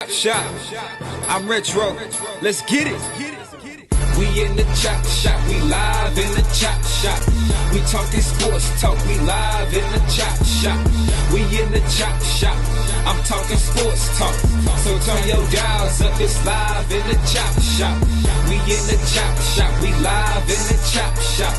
Shop. I'm retro. Let's get it. We in the chop shop. We live in the chop shop. We talking sports talk. We live in the chop shop. We in the chop shop. I'm talking sports talk. So turn your dials up. It's live in the chop shop. We in the chop shop. We live in the chop shop.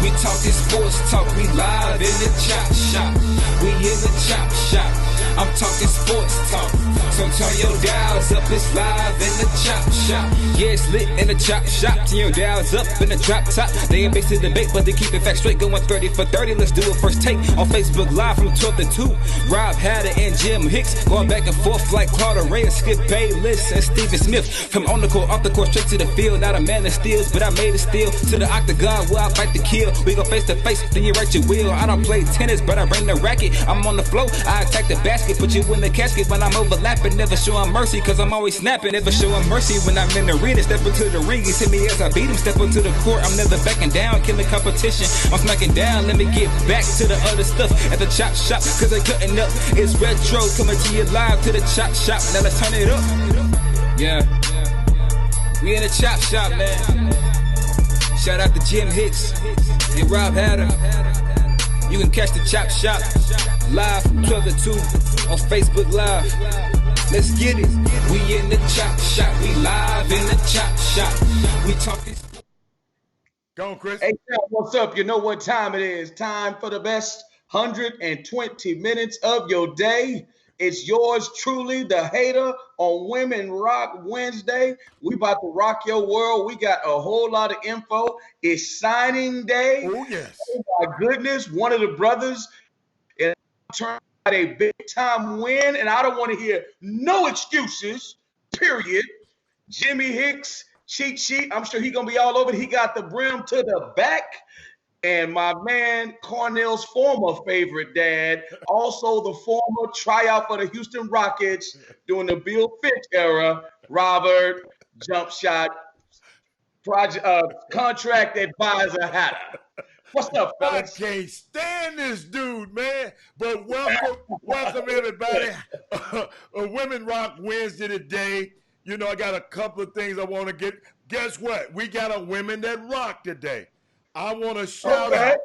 We talking sports talk. We live in the chop shop. We in the chop shop. I'm talking sports talk. So turn your dials up, it's live in the chop shop. Yeah, it's lit in the chop shop. Turn your dials up in the drop top. They ain't based to debate, but they keep it fact straight. Going 30 for 30, let's do a first take. On Facebook Live from 12 to 2. Rob Hatter and Jim Hicks going back and forth like Carter Ray and Skip Bayless and Stephen Smith. From on the court, off the court, straight to the field. Not a man that steals, but I made it steal. To the octagon where I fight to kill. We go face to face, then you write your will. I don't play tennis, but I bring the racket. I'm on the floor, I attack the basket. Put you in the casket when I'm overlapping. Never showing mercy, cause I'm always snapping. Never showing mercy when I'm in the arena. Step into the ring, he hit me as I beat him. Step into the court, I'm never backing down. Killing competition, I'm smacking down. Let me get back to the other stuff at the chop shop, cause they cutting up. It's retro, coming to you live to the chop shop. Now let's turn it up. Yeah, we in the chop shop, man. Shout out to Jim Hicks and Rob Hatter. You can catch the chop shop live from 12 to 2 on Facebook Live. Let's get it. We in the chop shop. We live in the chop shop. We talking. Go on, Chris. Hey, what's up? You know what time it is. Time for the best 120 minutes of your day. It's yours truly, the hater, on Women Rock Wednesday. We about to rock your world. We got a whole lot of info. It's signing day. Oh, yes. Oh, my goodness. One of the brothers turned out a big-time win, and I don't want to hear no excuses, period. Jimmy Hicks, cheat sheet. I'm sure he's going to be all over it. He got the brim to the back. And my man, Cornell's former favorite dad, also the former tryout for the Houston Rockets during the Bill Fitch era, Robert Jump Shot project contract advisor Hatter. What's up, fellas? I can't stand this dude, man. But welcome everybody. Women Rock Wednesday today. You know, I got a couple of things I want to get. Guess what? We got a Women That Rock today. I want to shout out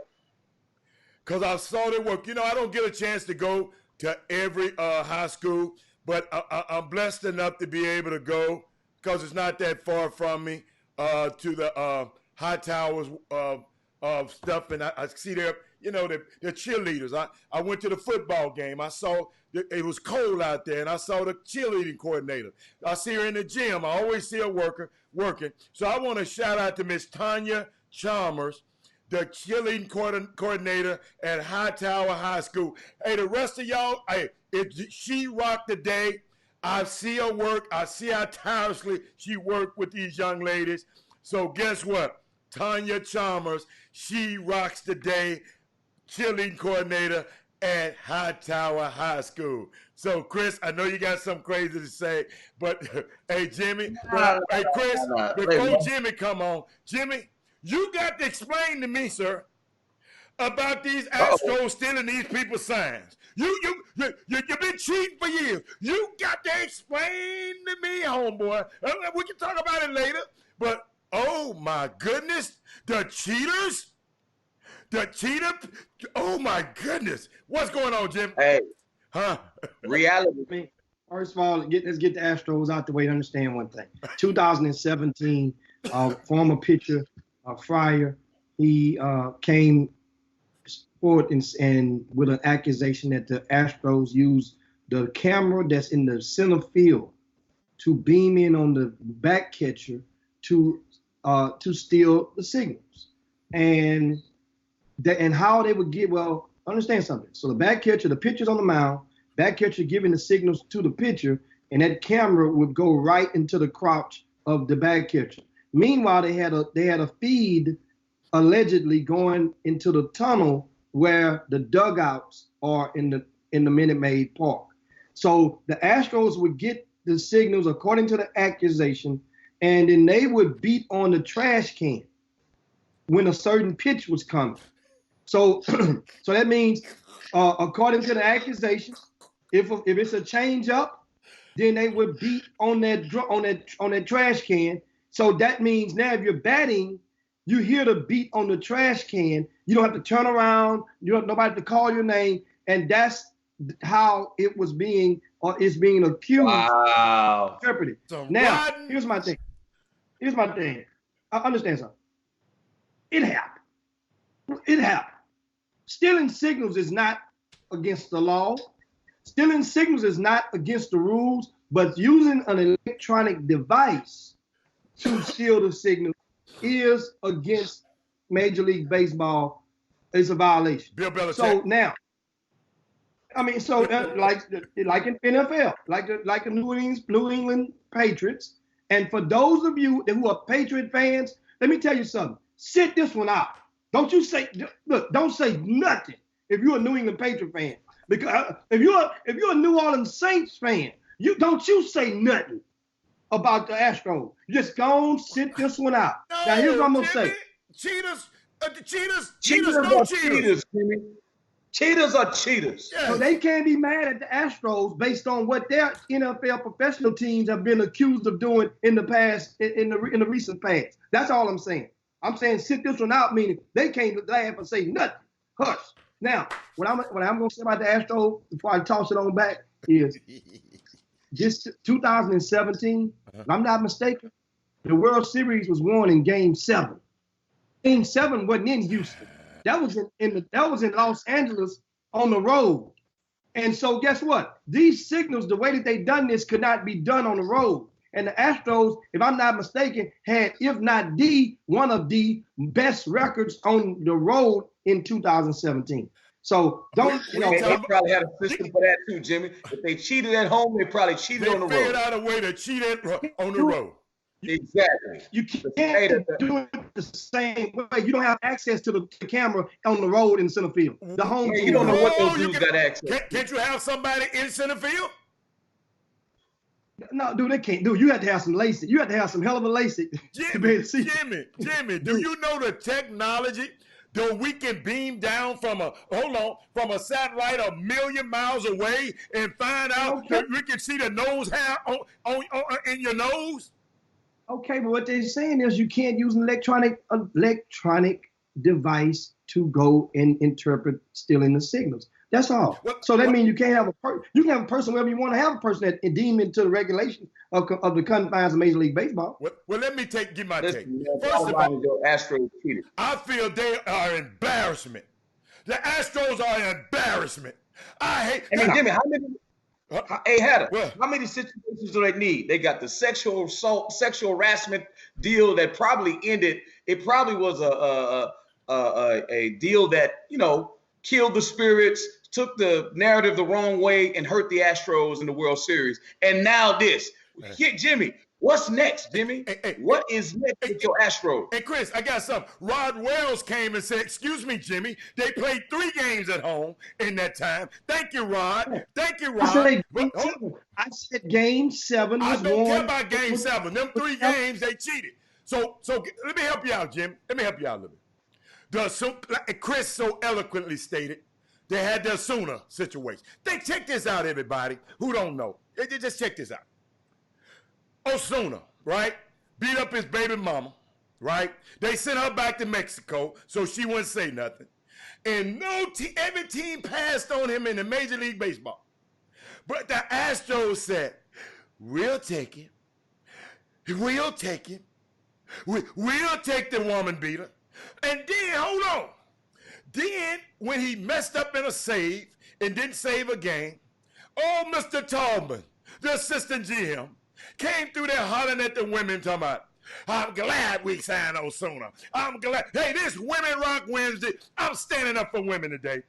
because I saw their work. You know, I don't get a chance to go to every high school, but I'm blessed enough to be able to go because it's not that far from me to the high towers stuff. And I see their, you know, the cheerleaders. I went to the football game. I saw it was cold out there, and I saw the cheerleading coordinator. I see her in the gym. I always see her working. So I want to shout out to Miss Tanya Chalmers, the cheerleading coordinator at Hightower High School. Hey, the rest of y'all, she rocked the day. I see her work. I see how tirelessly she worked with these young ladies. So guess what? Tanya Chalmers, she rocks the day, cheerleading coordinator at Hightower High School. So, Chris, I know you got something crazy to say, but hey, Jimmy, hey, Chris, before Jimmy come on, Jimmy, you got to explain to me, sir, about these Astros stealing these people's signs. You've been cheating for years. You got to explain to me, homeboy. We can talk about it later, but oh my goodness, the cheaters, oh my goodness. What's going on, Jim? Hey, huh? Reality. First of all, let's get the Astros out the way to understand one thing. 2017, former pitcher, Fryer, he came forward and with an accusation that the Astros used the camera that's in the center field to beam in on the back catcher to steal the signals, and how they would get. Well, understand something. So the back catcher, the pitcher's on the mound, back catcher giving the signals to the pitcher, and that camera would go right into the crotch of the back catcher. Meanwhile, they had a feed allegedly going into the tunnel where the dugouts are in the Minute Maid Park. So the Astros would get the signals according to the accusation, and then they would beat on the trash can when a certain pitch was coming. So that means, according to the accusation, if it's a change up, then they would beat on that trash can. So that means now if you're batting, you hear the beat on the trash can. You don't have to turn around. You don't nobody to call your name, and that's how it was being or is being accused. Wow. Interpreted. So Now, Rodden- here's my thing. I understand something. It happened. It happened. Stealing signals is not against the law. Stealing signals is not against the rules, but using an electronic device to steal the signal is against Major League Baseball. It's a violation. Bill Belichick. So now, I mean, so like in NFL, like the New England Patriots, and for those of you who are Patriot fans, let me tell you something. Sit this one out. Don't you say don't say nothing if you're a New England Patriot fan. Because if you're a New Orleans Saints fan, you say nothing about the Astros. Just go on, sit this one out. No, now here's what I'm gonna Jimmy, say. Cheaters, cheaters, Cheaters no are cheaters. cheaters, Jimmy. Cheaters are cheaters. Yeah. So they can't be mad at the Astros based on what their NFL professional teams have been accused of doing in the past, in the recent past. That's all I'm saying. I'm saying sit this one out, meaning they can't laugh and say nothing. Hush. Now, what I'm going to say about the Astros before I toss it on back is this 2017, if I'm not mistaken, the World Series was won in Game 7. Game 7 wasn't in Houston. That was in Los Angeles on the road. And so guess what? These signals, the way that they done this, could not be done on the road. And the Astros, if I'm not mistaken, had, if not one of the best records on the road in 2017. So don't, They probably had a system for that too, Jimmy. If they cheated at home, they probably cheated on the They figured road. out a way to cheat on the road. Exactly. You can't do it the same way. You don't have access to the camera on the road in center field. The home Yeah, team. you don't know what those Oh, you dudes can- got access. Can't you have somebody in center field? No, dude, they can't do it. You have to have some LASIK. You have to have some hell of a LASIK to be able to see. Jimmy, do you know the technology that we can beam down from a satellite a million miles away and find out Okay. that we can see the nose hair on in your nose? Okay, but what they're saying is you can't use an electronic device to go and interpret stealing the signals. That's all. So that means you can't have you can have a person wherever you want to have a person that deemed into the regulations of the confines of Major League Baseball. Well, let me give my take. Listen, First of all, your Astros cheated. I feel they are embarrassment. The Astros are an embarrassment. I hate. I mean, Jimmy, how many? Hey, Hatter, What? how many situations do they need? They got the sexual assault, sexual harassment deal that probably ended. It probably was a deal that killed the spirits, took the narrative the wrong way, and hurt the Astros in the World Series. And now this. Jimmy, what's next, Jimmy? What is next with your Astros? And Chris, I got something. Rod Wells came and said, "Excuse me, Jimmy. They played 3 games at home in that time." Thank you, Rod. Thank you, Rod. I said game 7 was I don't care won. about game 7. Them 3 games, they cheated. So let me help you out, Jim. Let me help you out a little bit. Like Chris so eloquently stated, they had the Osuna situation. Check this out, everybody who don't know. Just check this out. Osuna, right? Beat up his baby mama, right? They sent her back to Mexico so she wouldn't say nothing. And every team passed on him in the Major League Baseball. But the Astros said, "We'll take it. We'll take it. We'll take the woman beater." And then, hold on. Then, when he messed up in a save and didn't save a game, Mr. Tallman, the assistant GM, came through there hollering at the women, talking about, "I'm glad we signed Osuna. I'm glad. Hey, this Women Rock Wednesday. I'm standing up for women today."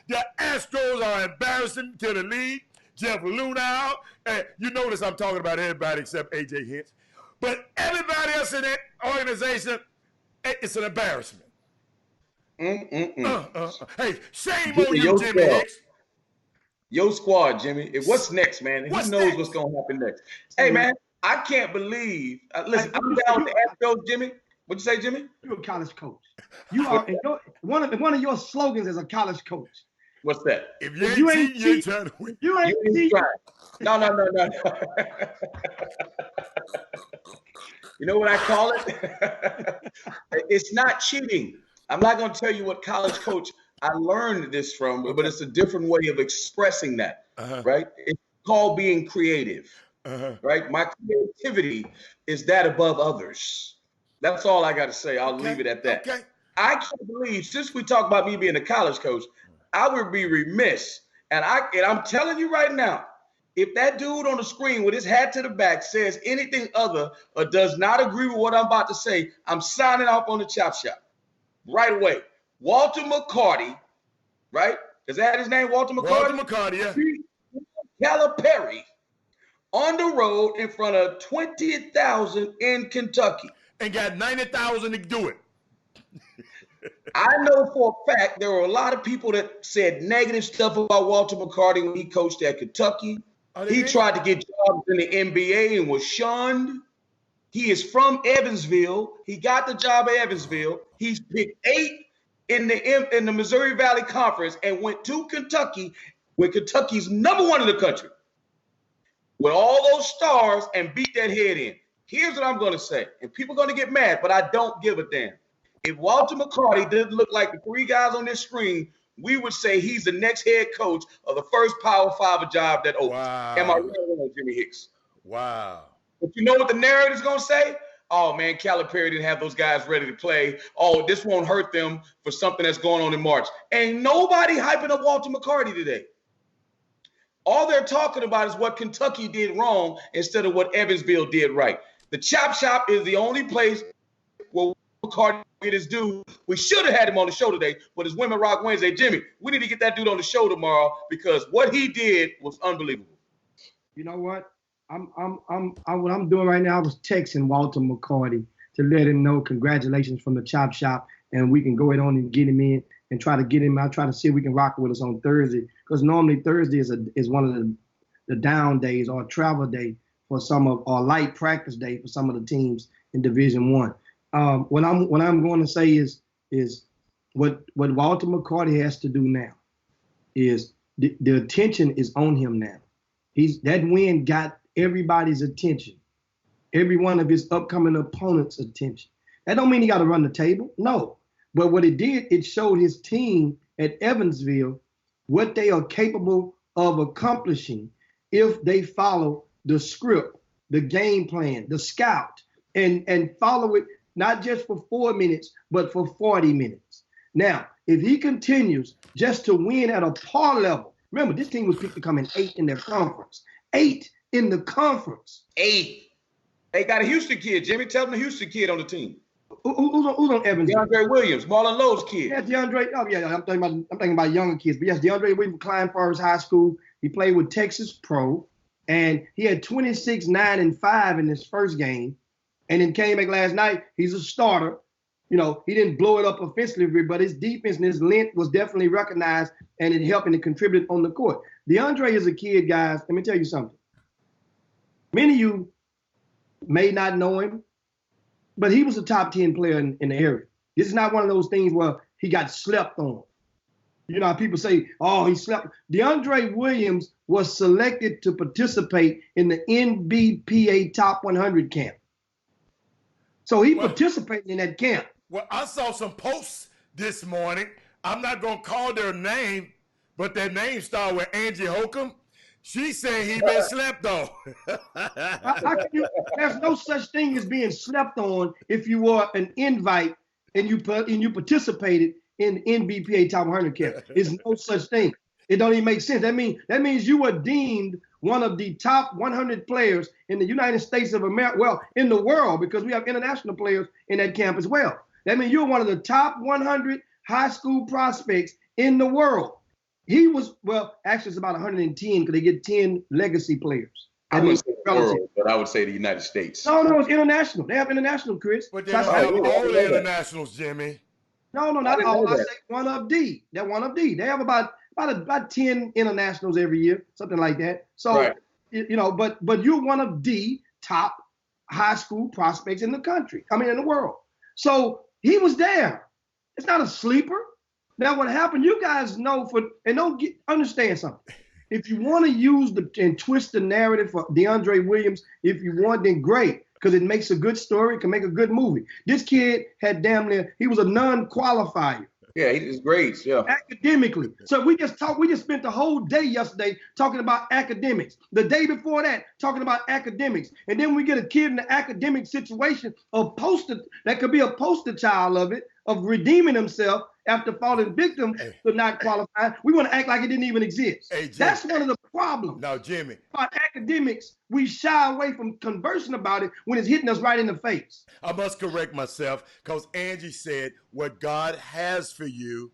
The Astros are embarrassing to the league. Jeff Luna out. You notice I'm talking about everybody except A.J. Hinch. But everybody else in that organization, it's an embarrassment. Hey, shame on you, Jimmy Hicks. Your squad, Jimmy. What's next, man? Who knows next? what's going to happen next? Hey, man, I can't believe. Listen, I'm down with the Astros, Jimmy. What'd you say, Jimmy? You're a college coach. You are one of your slogans as a college coach What's that? If you If ain't you ain't cheating, you ain't cheat- trying to win. You ain't You ain't cheating. trying. No. You know what I call it? It's not cheating. I'm not going to tell you what college coach I learned this from, but it's a different way of expressing that, right? It's called being creative, right? My creativity is that above others. That's all I got to say. I'll leave it at that. Okay. I can't believe, since we talk about me being a college coach, I would be remiss. And I'm telling you right now, if that dude on the screen with his hat to the back says anything other or does not agree with what I'm about to say, I'm signing off on the Chop Shop right away. Walter McCarty, right? Is that his name, Walter McCarty? Walter McCarty, yeah. Calipari on the road in front of 20,000 in Kentucky. And got 90,000 to do it. I know for a fact there were a lot of people that said negative stuff about Walter McCarty when he coached at Kentucky. He tried to get jobs in the NBA and was shunned. He is from Evansville. He got the job at Evansville. He's picked 8 in the Missouri Valley Conference and went to Kentucky when Kentucky's #1 in the country with all those stars and beat that head in. Here's what I'm going to say, and people are going to get mad, but I don't give a damn. If Walter McCarty didn't look like the 3 guys on this screen, we would say he's the next head coach of the first Power 5 job that opens. Wow. Am I right, Jimmy Hicks? Wow. But you know what the narrative is going to say? Oh, man, Calipari didn't have those guys ready to play. Oh, this won't hurt them for something that's going on in March. Ain't nobody hyping up Walter McCarty today. All they're talking about is what Kentucky did wrong instead of what Evansville did right. The Chop Shop is the only place where McCarty get his due. We should have had him on the show today, but it's Women Rock Wednesday. Jimmy, we need to get that dude on the show tomorrow because what he did was unbelievable. You know what? What I'm doing right now is texting Walter McCarty to let him know congratulations from the Chop Shop, and we can go ahead on and get him in and try to get him. I'll try to see if we can rock with us on Thursday, because normally Thursday is one of the down days or a travel day for some of, or light practice day for some of the teams in Division One. What I'm going to say is what Walter McCarty has to do now is the attention is on him now. That win got everybody's attention, every one of his upcoming opponents' attention. That don't mean he got to run the table, no. But what it did, it showed his team at Evansville what they are capable of accomplishing if they follow the script, the game plan, the scout, and follow it not just for 4 minutes, but for 40 minutes. Now, if he continues just to win at a par level, remember, this team was picked to come in 8th in their conference. 8th in the conference. 8th. They got a Houston kid. Jimmy, tell them the Houston kid on the team. Who's on Evansville? DeAndre Williams, Marlon Lowe's kid. Yeah, DeAndre. Oh yeah, I'm thinking about younger kids. But yes, DeAndre Williams, Klein Forest High School. He played with Texas Pro, and he had 26, 9, and 5 in his first game, and then came back last night. He's a starter. You know, he didn't blow it up offensively, but his defense and his length was definitely recognized, and it helped and it contributed on the court. DeAndre is a kid, guys. Let me tell you something. Many of you may not know him, but he was a top 10 player in the area. This is not one of those things where he got slept on. You know, people say, oh, he slept. DeAndre Williams was selected to participate in the NBPA Top 100 camp. So he participated in that camp. Well, I saw some posts this morning. I'm not going to call their name, but their name started with Angie Holcomb. She said he been slept on. There's no such thing as being slept on if you were an invite and you participated in NBPA Top 100 camp. There's no such thing. It don't even make sense. That means you were deemed one of the top 100 players in the United States of America, well, in the world, because we have international players in that camp as well. That means you're one of the top 100 high school prospects in the world. He was, well, actually it's about 110 because they get 10 legacy players. I would say the world, but I would say the United States. No, it's international. They have international, Chris. But they don't have all the internationals, Jimmy. No, not all. I say one of D. They're one of D. They have about 10 internationals every year, something like that. So, right. You know, but you're one of the top high school prospects in the country. I mean, in the world. So he was there. It's not a sleeper. Now, what happened? You guys know understand something. If you want to use and twist the narrative for DeAndre Williams, if you want, then great, because it makes a good story, it can make a good movie. This kid had he was a non-qualifier. Yeah, his grades, yeah. Academically. So we just spent the whole day yesterday talking about academics. The day before that, talking about academics. And then we get a kid in the academic situation, that could be a poster child of redeeming himself after falling victim to not qualifying. We want to act like it didn't even exist. Hey, that's one of the problems. Now, Jimmy. About academics, we shy away from conversing about it when it's hitting us right in the face. I must correct myself because Angie said, what God has for you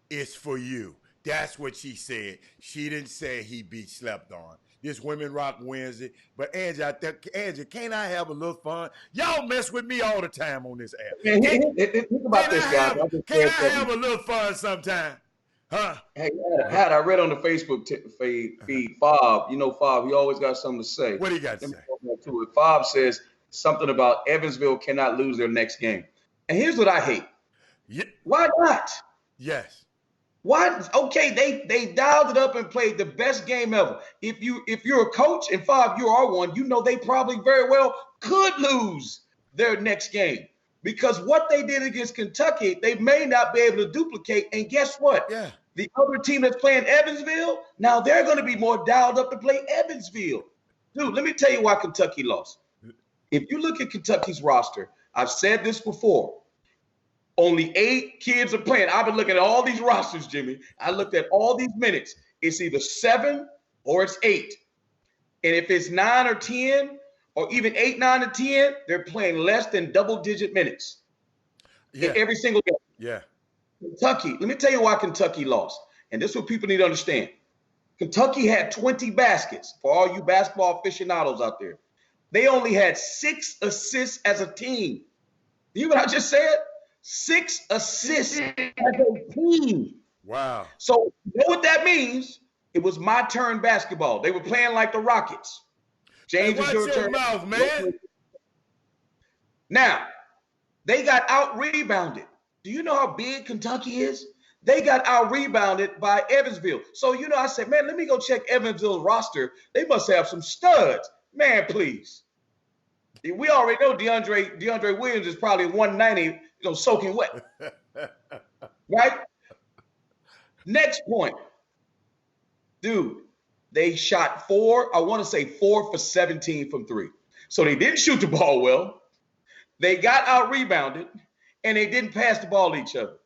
is for you. That's what she said. She didn't say he be slept on. This Women Rock Wednesday. But Angie, Angie, can't I have a little fun? Y'all mess with me all the time on this app. Think about this, guys. Can I have a little fun sometime? Huh? Hey, I read on the Facebook feed, Fob. You know Fob, he always got something to say. What do you got to say? Fob says something about Evansville cannot lose their next game. And here's what I hate. Yeah. Why not? Yes. Why? Okay, they dialed it up and played the best game ever. If you're a coach, and Fob, you are one, you know they probably very well could lose their next game. Because what they did against Kentucky, they may not be able to duplicate. And guess what? Yeah. The other team that's playing Evansville, now they're going to be more dialed up to play Evansville. Dude, let me tell you why Kentucky lost. If you look at Kentucky's roster, I've said this before, only 8 kids are playing. I've been looking at all these rosters, Jimmy. I looked at all these minutes. It's either 7 or it's 8. And if it's 9 or 10, or even 8, 9, and 10, they're playing less than double-digit minutes in every single game. Yeah. Kentucky, let me tell you why Kentucky lost. And this is what people need to understand. Kentucky had 20 baskets for all you basketball aficionados out there. They only had 6 assists as a team. You hear what I just said? 6 assists as a team. Wow. So you know what that means? It was my turn basketball. They were playing like the Rockets. James, hey, watch your mouth, man. Now, they got out-rebounded. Do you know how big Kentucky is? They got out-rebounded by Evansville. So, I said, man, let me go check Evansville's roster. They must have some studs. Man, please. We already know DeAndre Williams is probably 190, soaking wet. Right? Next point. Dude, they shot 4 for 17 from 3. So they didn't shoot the ball well. They got out-rebounded, and they didn't pass the ball to each other.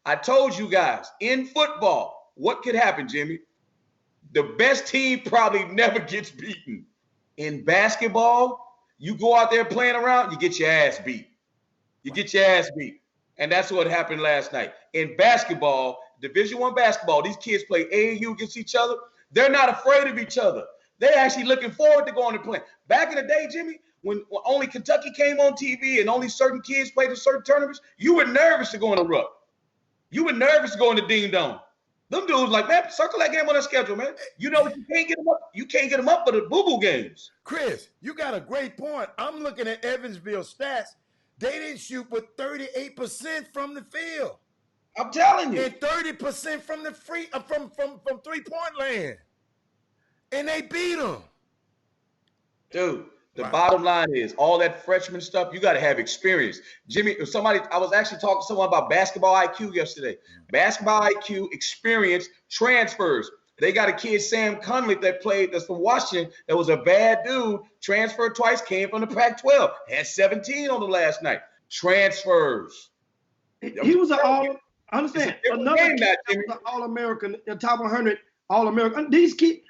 I told you guys, in football, what could happen, Jimmy? The best team probably never gets beaten. In basketball, you go out there playing around, you get your ass beat. And that's what happened last night. In basketball, Division I basketball, these kids play AAU against each other. They're not afraid of each other. They're actually looking forward to going to play. Back in the day, Jimmy, when only Kentucky came on TV and only certain kids played in certain tournaments, you were nervous to go in the Rupp. You were nervous to go in the Ding Dong. Them dudes like, man, circle that game on the schedule, man. You can't get them up. You can't get them up for the boo-boo games. Chris, you got a great point. I'm looking at Evansville stats. They didn't shoot but 38% from the field. I'm telling you. And 30% from the from 3-point land. And they beat them. Dude, the bottom line is all that freshman stuff, you got to have experience. Jimmy, I was actually talking to someone about basketball IQ yesterday. Basketball IQ, experience, transfers. They got a kid, Sam Conley, that's from Washington, that was a bad dude, transferred twice, came from the Pac-12, had 17 on the last night. Transfers. He was understand, another kid was an All-American, the top 100 All-American. These kids.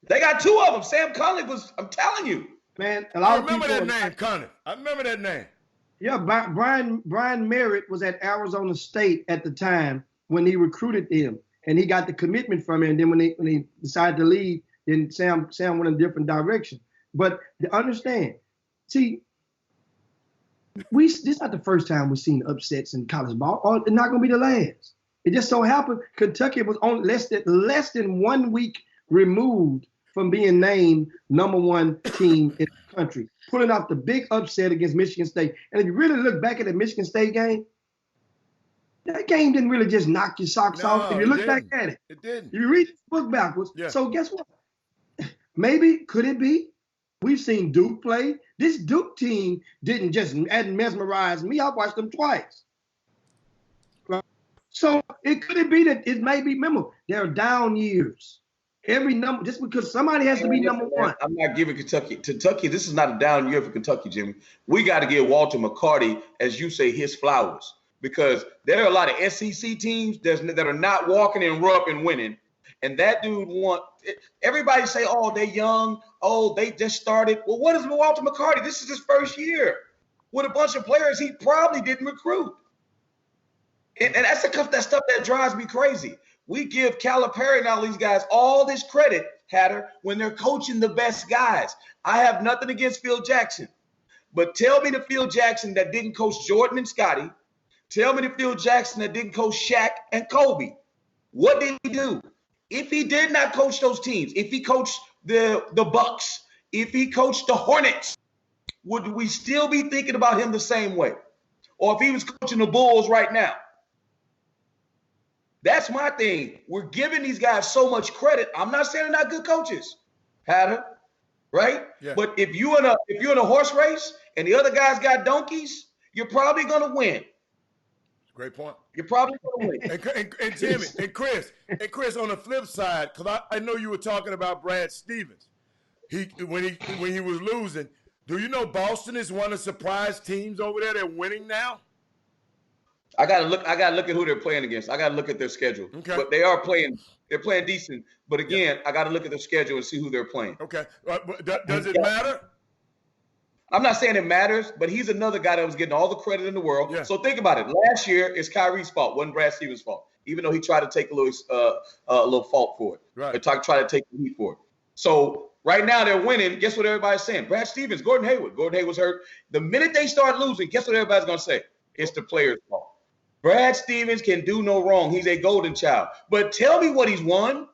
They got 2 of them. Sam Conley I'm telling you. Man, I remember that name, Conley. I remember that name. Yeah, Brian Merritt was at Arizona State at the time when he recruited him, and he got the commitment from him. And then when he decided to leave, then Sam went in a different direction. But to understand, see, this is not the first time we've seen upsets in college ball. It's not going to be the last. It just so happened Kentucky was only less than 1 week removed from being named #1 team in the country, pulling out the big upset against Michigan State. And if you really look back at the Michigan State game, That game didn't really just knock your socks off. If you look back at it, it didn't. If you read the book backwards. Yeah. So guess what? Maybe, could it be? We've seen Duke play. This Duke team hadn't mesmerized me. I watched them twice. Right? So could it be that it may be, remember, there are down years. Every number, just because somebody has to be number one. I'm not giving Kentucky, this is not a down year for Kentucky, Jimmy. We got to give Walter McCarty, as you say, his flowers, because there are a lot of SEC teams that are not walking in rough and winning. And that dude everybody say, oh, they young. Oh, they just started. Well, what is Walter McCarty? This is his first year with a bunch of players he probably didn't recruit. And that's that stuff that drives me crazy. We give Calipari and all these guys all this credit, Hatter, when they're coaching the best guys. I have nothing against Phil Jackson. But tell me the Phil Jackson that didn't coach Jordan and Scotty. Tell me the Phil Jackson that didn't coach Shaq and Kobe. What did he do? If he did not coach those teams, if he coached the Bucks, if he coached the Hornets, would we still be thinking about him the same way? Or if he was coaching the Bulls right now? That's my thing. We're giving these guys so much credit. I'm not saying they're not good coaches, Hatter, right? Yeah. But if you're in a horse race and the other guys got donkeys, you're probably going to win. Great point. You're probably going to win. And Jimmy, and Chris, on the flip side, because I know you were talking about Brad Stevens. When he was losing, do you know Boston is one of the surprise teams over there? They're winning now. I gotta look at who they're playing against. I gotta look at their schedule. Okay. But they're playing decent. But again, I gotta look at their schedule and see who they're playing. Okay. Does it matter? I'm not saying it matters, but he's another guy that was getting all the credit in the world. Yeah. So think about it. Last year, it's Kyrie's fault, wasn't Brad Stevens' fault, even though he tried to take a little fault for it. Right. Or try to take the heat for it. So right now they're winning. Guess what everybody's saying? Brad Stevens, Gordon Hayward. Gordon Hayward's hurt. The minute they start losing, guess what everybody's going to say? It's the player's fault. Brad Stevens can do no wrong. He's a golden child. But tell me what he's won.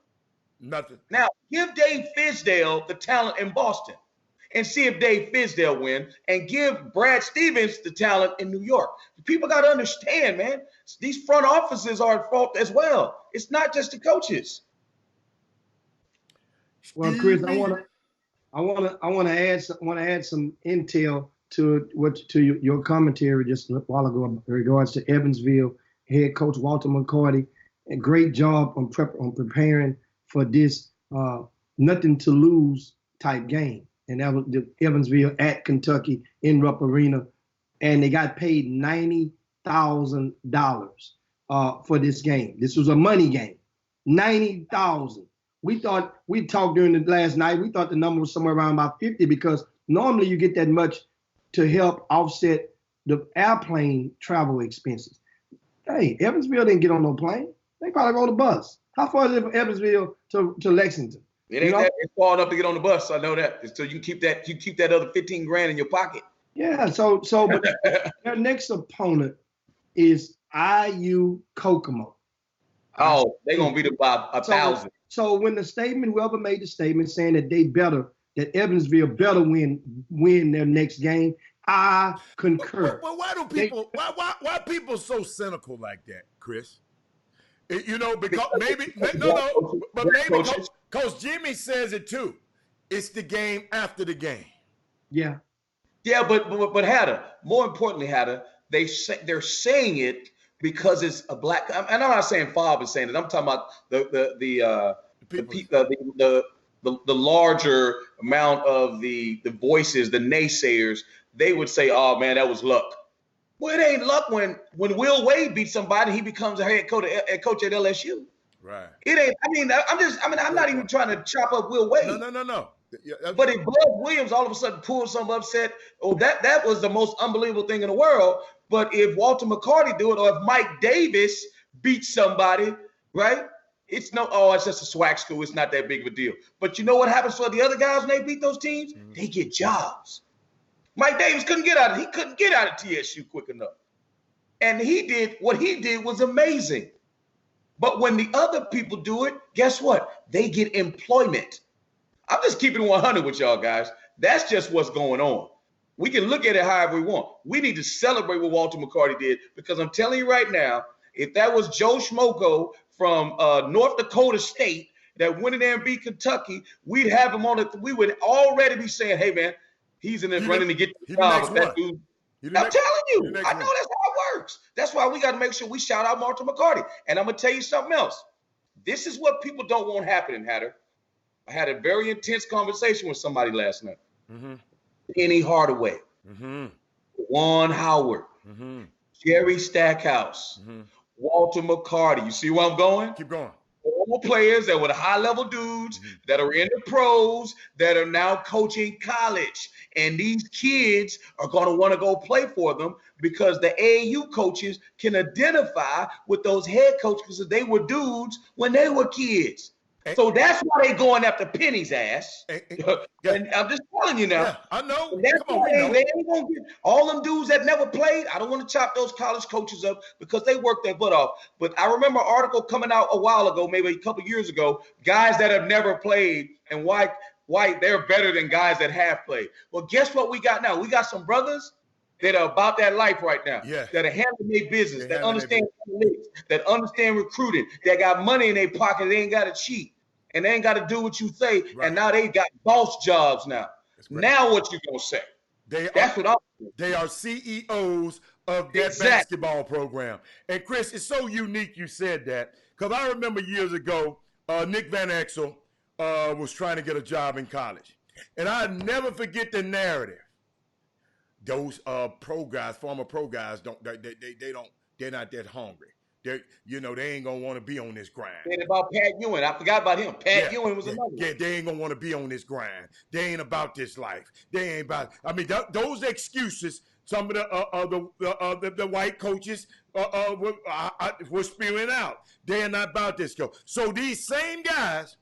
Nothing. Now, give Dave Fizdale the talent in Boston and see if Dave Fizdale win, and give Brad Stevens the talent in New York. People got to understand, man, these front offices are at fault as well. It's not just the coaches. Well, Chris, I want to add some intel to your commentary just a while ago in regards to Evansville head coach Walter McCarty. A great job on preparing for this nothing to lose type game. And that was the Evansville at Kentucky in Rupp Arena. And they got paid $90,000 for this game. This was a money game. $90,000. We talked during the last night, we thought the number was somewhere around about 50, because normally you get that much to help offset the airplane travel expenses. Hey, Evansville didn't get on no plane. They probably rode a bus. How far is it from Evansville to Lexington? It ain't that far enough to get on the bus. I know that. So you keep that other 15 grand in your pocket. Yeah. So but their next opponent is IU Kokomo. Oh, they're gonna beat them by 1,000. So when whoever made the statement saying that Evansville better win their next game, I concur. Well, why are people so cynical like that, Chris? Because maybe Coach Jimmy says it too. It's the game after the game. Yeah. Yeah, but Hatter, more importantly, Hatter, they're saying it because it's a black. And I'm not saying Fob is saying it. I'm talking about the larger amount of the voices, the naysayers. They would say, "Oh man, that was luck." Well, it ain't luck when Will Wade beats somebody, he becomes a head coach at LSU. Right. It ain't. I'm not even trying to chop up Will Wade. No. Yeah, but if Bud Williams all of a sudden pulls some upset, that was the most unbelievable thing in the world. But if Walter McCarty do it, or if Mike Davis beats somebody, right? It's just a swag school. It's not that big of a deal. But you know what happens for the other guys when they beat those teams? Mm-hmm. They get jobs. Mike Davis couldn't get out of TSU quick enough. And what he did was amazing. But when the other people do it, guess what? They get employment. I'm just keeping 100 with y'all guys. That's just what's going on. We can look at it however we want. We need to celebrate what Walter McCarty did, because I'm telling you right now, If that was Joe Schmoko from North Dakota State that went in there and beat Kentucky, we'd have him on it. We would already be saying, hey, man, he's in there running to get the job of that dude. I'm telling you, I know that's how it works. That's why we got to make sure we shout out Martin McCarty. And I'm going to tell you something else. This is what people don't want happening, Hatter. I had a very intense conversation with somebody last night. Penny Hardaway, Juan Howard, Jerry Stackhouse, Walter McCarty. You see where I'm going? Keep going. All players that were the high-level dudes that are in the pros that are now coaching college. And these kids are going to want to go play for them because the AAU coaches can identify with those head coaches because they were dudes when they were kids. So that's why they going after Penny's ass. And I'm just telling you now. Yeah, I know. They ain't gonna get all them dudes that never played. I don't want to chop those college coaches up because they worked their butt off. But I remember an article coming out a while ago, maybe a couple years ago, guys that have never played and why they're better than guys that have played. Well, guess what we got now? We got some brothers that are about that life right now, that are handling their business, that understand analytics, that understand recruiting, that got money in their pocket, they ain't got to cheat, and they ain't got to do what you say, and now they got boss jobs now. Now what you gonna say? They are CEOs of that basketball program. And Chris, it's so unique you said that, because I remember years ago, Nick Van Exel was trying to get a job in college. And I never forget the narrative. Those former pro guys, they're not that hungry. They ain't gonna want to be on this grind. And about Pat Ewing, I forgot about him. Pat Ewing was another one. Yeah, they ain't gonna want to be on this grind. They ain't about this life. They ain't about. I mean, those excuses. Some of the white coaches were spewing out. They are not about this. So these same guys,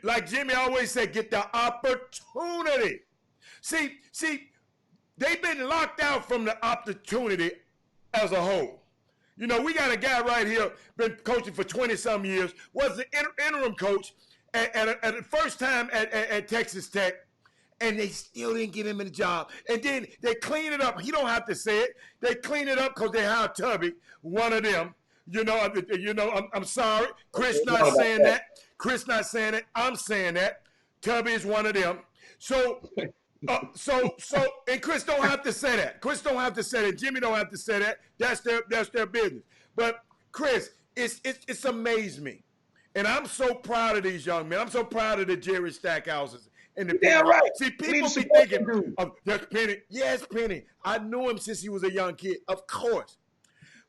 like Jimmy always said, get the opportunity. See, they've been locked out from the opportunity as a whole. You know, we got a guy right here, been coaching for 20-some years, was the interim coach at the first time at Texas Tech, and they still didn't get him in the job. And then they clean it up. He don't have to say it. They clean it up because they hired Tubby, one of them. I'm sorry. Chris not saying that. Chris not saying it. I'm saying that. Tubby is one of them. So, and Chris don't have to say that. Chris don't have to say that. Jimmy don't have to say that. That's their business. But Chris, it's amazed me, and I'm so proud of these young men. I'm so proud of the Jerry Stackhouses and the people. Right. See, people be thinking, "That's Penny." Yes, Penny. I knew him since he was a young kid, of course.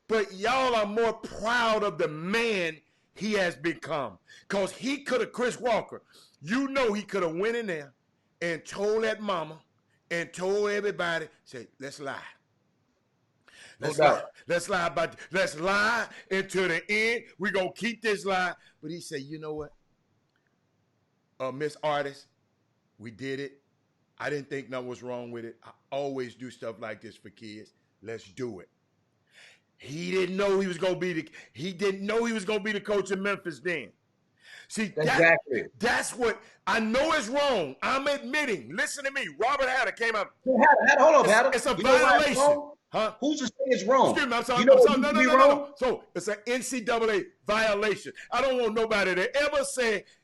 But y'all are more proud of the man he has become, because he could have, Chris Walker. You know, he could have went in there and told that mama and told everybody, say, let's lie. Let's lie until the end. We're going to keep this lie. But he said, you know what? Miss Artist, we did it. I didn't think nothing was wrong with it. I always do stuff like this for kids. Let's do it. He didn't know he was going to be the coach in Memphis then. See, that's what I know is wrong. I'm admitting. Listen to me. Robert Hatter came up. Hold on, Hatter. It's a violation. Huh? Who's to say it's wrong? Excuse me, I'm sorry. No. So it's an NCAA violation. I don't want nobody to ever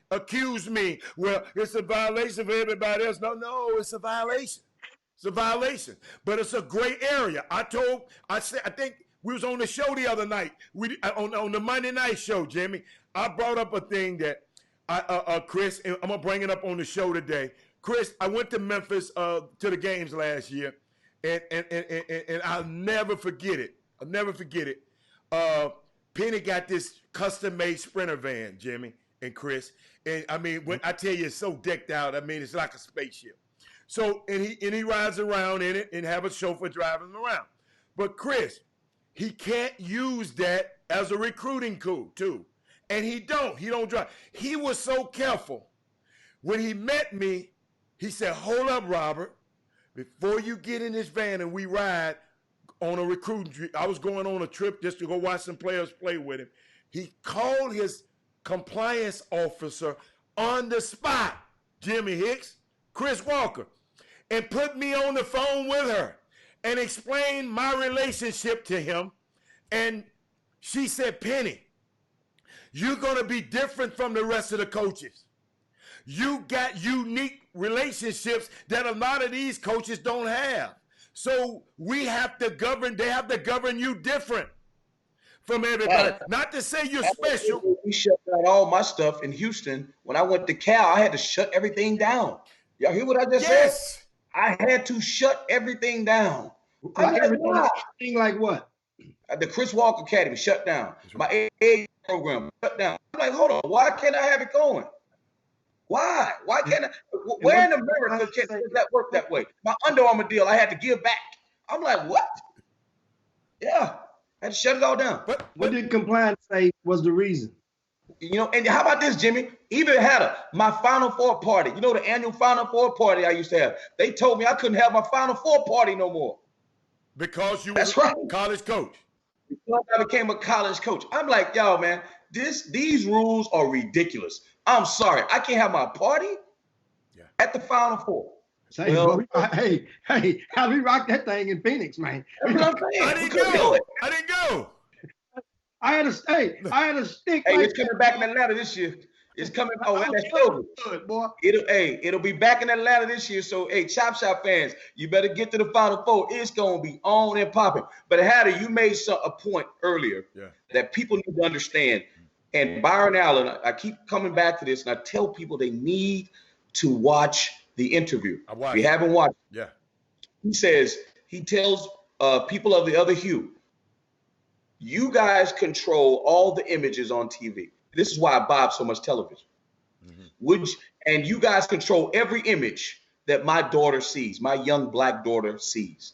accuse me, well, it's a violation for everybody else. No, it's a violation. It's a violation. But it's a gray area. I think we was on the show the other night. On the Monday night show, Jimmy. I brought up a thing that Chris, and I'm gonna bring it up on the show today. Chris, I went to Memphis to the games last year, and I'll never forget it. Penny got this custom-made Sprinter van, Jimmy and Chris, and I mean, when I tell you, it's so decked out. I mean, it's like a spaceship. So, and he rides around in it and have a chauffeur driving him around. But Chris, he can't use that as a recruiting tool. And he don't drive. He was so careful. When he met me, he said, hold up, Robert. Before you get in this van and we ride on a recruiting trip, I was going on a trip just to go watch some players play with him. He called his compliance officer on the spot, Jimmy Hicks, Chris Walker, and put me on the phone with her and explained my relationship to him and She said, Penny, you're going to be different from the rest of the coaches. You got unique relationships that a lot of these coaches don't have. So we have to govern, they have to govern you different from everybody. Not to say you're special. We shut down all my stuff in Houston. When I went to Cal, I had to shut everything down. Y'all hear what I just said? I had to shut everything down. Everything like what? The Chris Walker Academy shut down. My AA program shut down. I'm like, hold on, why can't I have it going? Why? Why can't I? Where in America does that work that way? My Under Armour deal, I had to give back. I'm like, what? Yeah, I had to shut it all down. What did compliance say was the reason? You know, and how about this, Jimmy? Even had my Final Four party. You know, the annual Final Four party I used to have. They told me I couldn't have my Final Four party no more. Because you were a college coach. Because I became a college coach. I'm like, y'all, man, these rules are ridiculous. I'm sorry. I can't have my party at the Final Four. Say, well, hey, how we rock that thing in Phoenix, man? That's what I'm saying. I didn't go. I didn't go. I had a stick. Hey, it's coming back in Atlanta this year. It's coming. Oh, that's good, boy. It'll be back in Atlanta this year. So, hey, Chop Shop fans, you better get to the Final Four. It's gonna be on and popping. But Hatter, you made a point earlier that people need to understand. And Byron Allen, I keep coming back to this, and I tell people they need to watch the interview. If you haven't watched it. He tells people of the other hue, you guys control all the images on TV. This is why I buy so much television. And you guys control every image that my daughter sees, my young black daughter sees.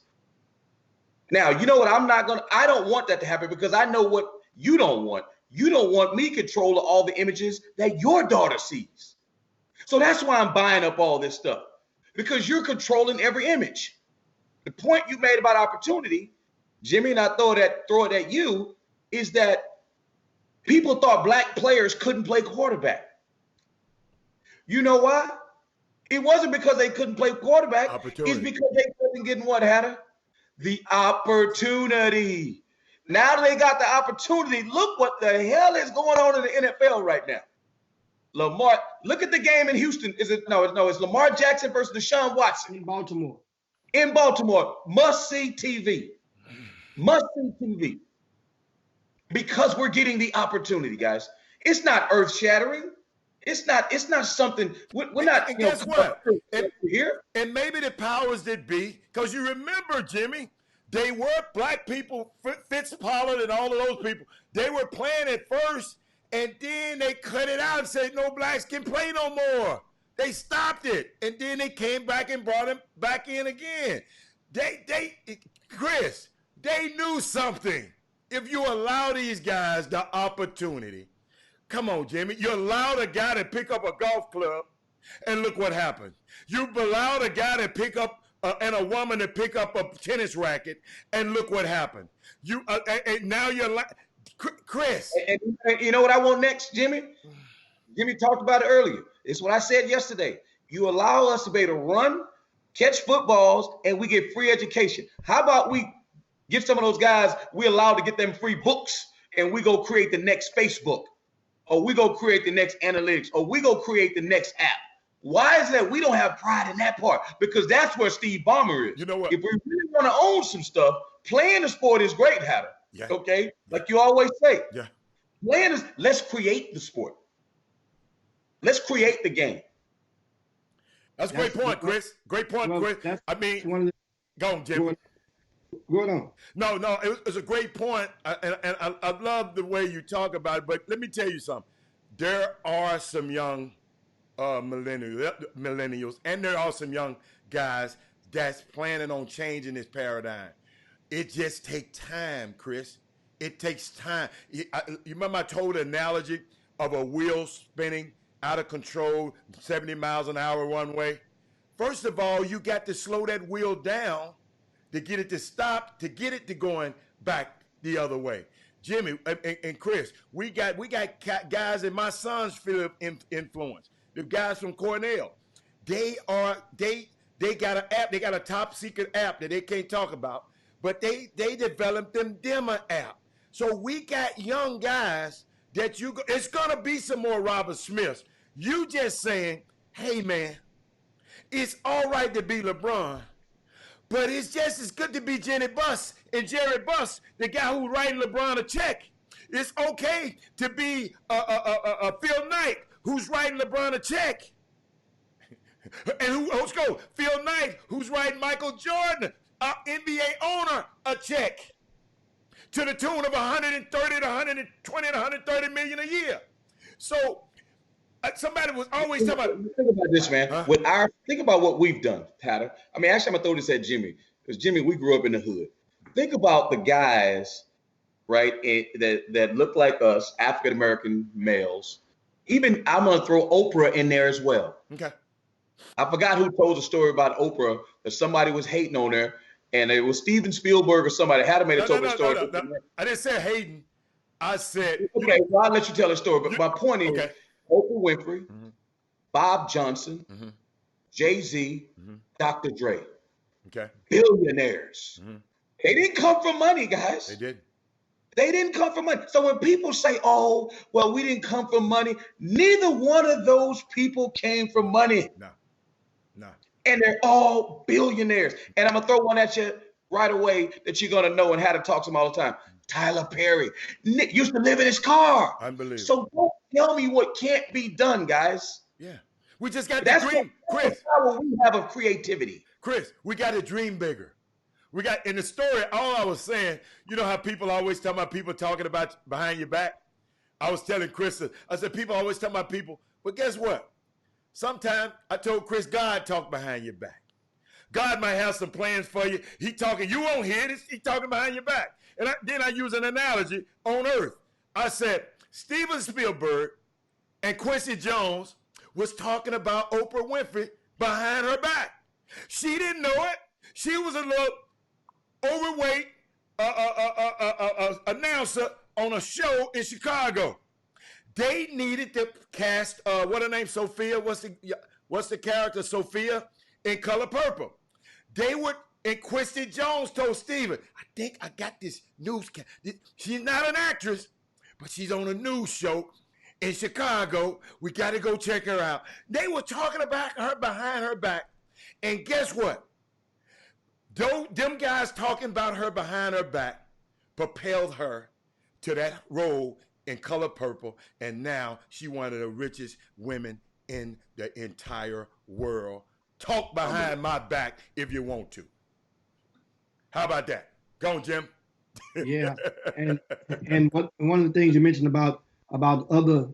Now, you know what? I don't want that to happen because I know what you don't want. You don't want me controlling all the images that your daughter sees. So that's why I'm buying up all this stuff, because you're controlling every image. The point you made about opportunity, Jimmy, and I throw it at you, is that people thought black players couldn't play quarterback. You know why? It wasn't because they couldn't play quarterback. It's because they wasn't getting what, Hatter? The opportunity. Now that they got the opportunity, look what the hell is going on in the NFL right now. Lamar, look at the game in Houston. It's Lamar Jackson versus Deshaun Watson. In Baltimore. Must-see TV. Must-see TV. Because we're getting the opportunity, guys. It's not earth-shattering. It's not something. We're not. And guess what? And maybe the powers that be, because you remember, Jimmy, they were black people, Fitz Pollard and all of those people. They were playing at first, and then they cut it out and said no blacks can play no more. They stopped it, and then they came back and brought him back in again. Chris, they knew something. If you allow these guys the opportunity, come on, Jimmy, you allowed a guy to pick up a golf club, and look what happened. You allowed a guy to pick up and a woman to pick up a tennis racket, and look what happened. You and now you're Chris. And you know what I want next, Jimmy? Jimmy talked about it earlier. It's what I said yesterday. You allow us to be able to run, catch footballs, and we get free education. How about we get some of those guys, we allowed to get them free books, and we go create the next Facebook, or we go create the next analytics, or we go create the next app. Why is that we don't have pride in that part? Because that's where Steve Ballmer is. You know what? If we really want to own some stuff, playing the sport is great, Hatter. Yeah. Okay? Like you always say. Yeah. Let's create the sport. Let's create the game. That's a great point, Chris. Great point, Chris. I mean, go on, Jimmy. Go on. No, it was a great point, and I love the way you talk about it, but let me tell you something. There are some young millennials, and there are some young guys that's planning on changing this paradigm. It just takes time, Chris. It takes time. You remember I told the analogy of a wheel spinning out of control, 70 miles an hour one way? First of all, you got to slow that wheel down to get it to stop, to get it to going back the other way. Jimmy and Chris, we got guys in my son's field of influence. The guys from Cornell, they got an app. They got a top secret app that they can't talk about, but they developed them app. So we got young guys that it's gonna be some more Robert Smiths. You just saying, hey man, it's all right to be LeBron, but it's just as good to be Jenny Buss and Jerry Buss, the guy who's writing LeBron a check. It's okay to be Phil Knight, who's writing LeBron a check. And let's go, Phil Knight, who's writing Michael Jordan, NBA owner, a check to the tune of 130 to 120 to 130 million a year. So somebody was always talking about. Think about this, man. Huh? Think about what we've done, Patter. I mean, actually, I'm gonna throw this at Jimmy, because Jimmy, we grew up in the hood. Think about the guys, right, that look like us, African American males. Even I'm gonna throw Oprah in there as well. Okay. I forgot who told the story about Oprah, that somebody was hating on her, and it was Steven Spielberg or somebody had made a told story. No. I didn't say hating. I said. Okay, well, I'll let you tell the story. But my point is, Oprah Winfrey, Bob Johnson, Jay-Z, Dr. Dre. Okay. Billionaires. They didn't come from money, guys. They did. They didn't come from money. So when people say, oh, well, we didn't come from money, neither one of those people came from money. No. And they're all billionaires. And I'm going to throw one at you right away that you're going to know and how to talk to them all the time. Tyler Perry used to live in his car. Unbelievable. So don't tell me what can't be done, guys. Yeah. We just got to dream. Chris. That's we have of creativity. Chris, we got to dream bigger. We got, in the story, all I was saying, you know how people always talk about people talking about behind your back? I was telling Chris, I said, people always talk about people, but guess what? Sometimes I told Chris, God talk behind your back. God might have some plans for you. He talking, you won't hear it. He talking behind your back. And then I use an analogy on earth. I said, Steven Spielberg and Quincy Jones was talking about Oprah Winfrey behind her back. She didn't know it. She was a little overweight announcer on a show in Chicago. They needed to cast what her name, Sophia. What's the character, Sophia, in Color Purple? And Quincy Jones told Steven, I think I got this news. She's not an actress, but she's on a news show in Chicago. We got to go check her out. They were talking about her behind her back. And guess what? Them guys talking about her behind her back propelled her to that role in Color Purple, and now she one of the richest women in the entire world. Talk behind my back if you want to. How about that? Go on, Jim. Yeah, and one of the things you mentioned about other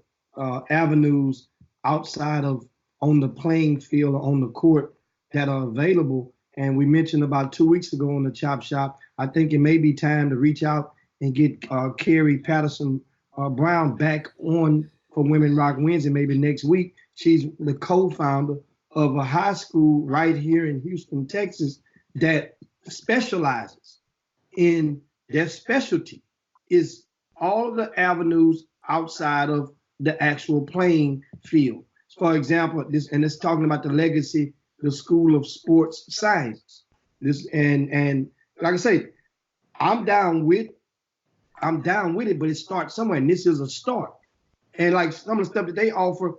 avenues outside of on the playing field or on the court that are available, and we mentioned about 2 weeks ago on the Chop Shop, I think it may be time to reach out and get Carrie Patterson Brown back on for Women Rock Wednesday maybe next week. She's the co-founder of a high school right here in Houston, Texas, that specializes in their specialty is all of the avenues outside of the actual playing field. For example, it's talking about the legacy, the School of Sports Science. And like I say, I'm down with it, but it starts somewhere, and this is a start. And like some of the stuff that they offer,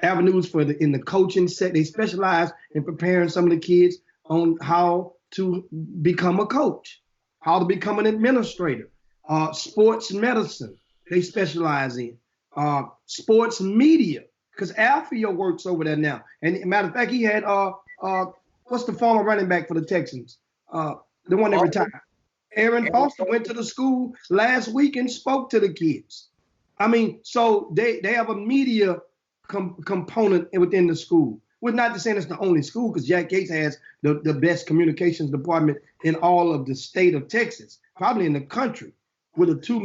avenues in the coaching set, they specialize in preparing some of the kids on how to become a coach, how to become an administrator, sports medicine, they specialize in, sports media, because Alfio works over there now. And matter of fact, he had, what's the former running back for the Texans? The one that retired. Aaron Foster went to the school last week and spoke to the kids. I mean, so they have a media component within the school. We're not just saying it's the only school, because Jack Yates has the best communications department in all of the state of Texas, probably in the country, with a $2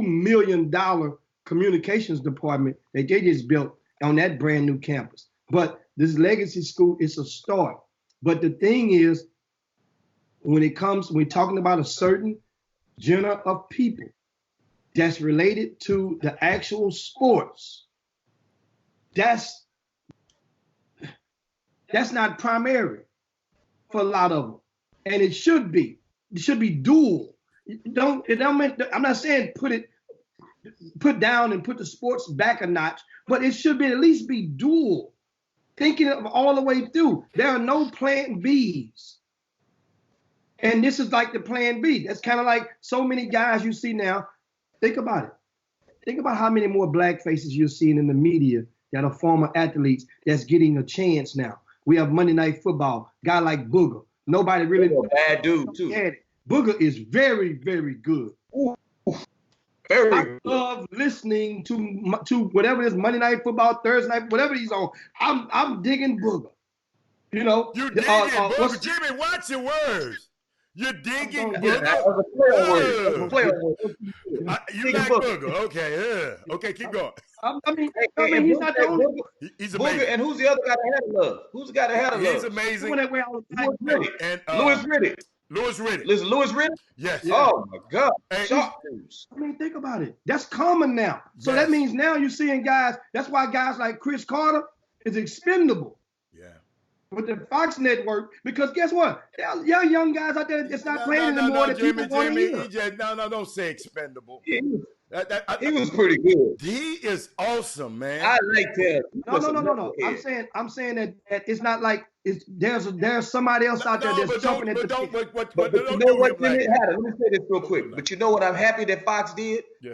million communications department that they just built on that brand new campus. But this legacy school is a start. But the thing is, when we're talking about a certain genre of people that's related to the actual sports, that's not primary for a lot of them. And it should be, should be dual. I'm not saying put down and put the sports back a notch, but it should be at least be dual. Thinking of all the way through. There are no plan Bs. And this is like the plan B. That's kind of like so many guys you see now. Think about it. Think about how many more black faces you're seeing in the media that are former athletes that's getting a chance now. We have Monday Night Football, guy like Booger. Nobody really Booger, bad dude too. Booger is very, very good. I love listening to whatever it is, Monday Night Football, Thursday night, whatever he's on. I'm digging Booger. You know, you digging Booger. Jimmy, watch your words. You're digging Booger. A player word. You like Booger? Okay, okay, keep going. I mean, he's not the only. He's amazing. Booger, and who's the other guy that had love? Who's the guy that had love? He's amazing. That way all the time. Louis Riddick. Louis Riddick. Listen, Louis Riddick? Yes. Oh my God. Hey, I mean, think about it. That's common now. So that means now you're seeing guys, that's why guys like Chris Carter is expendable. Yeah. With the Fox Network, because guess what? There are young guys out there that's not playing anymore that people want to hear. Don't say expendable. Yeah. He was pretty good. He is awesome, man. I like him. No. I'm saying that it's not like there's somebody else out there that's jumping at the But you know what? Let me say this real quick. But you know what? I'm happy that Fox did. Yeah.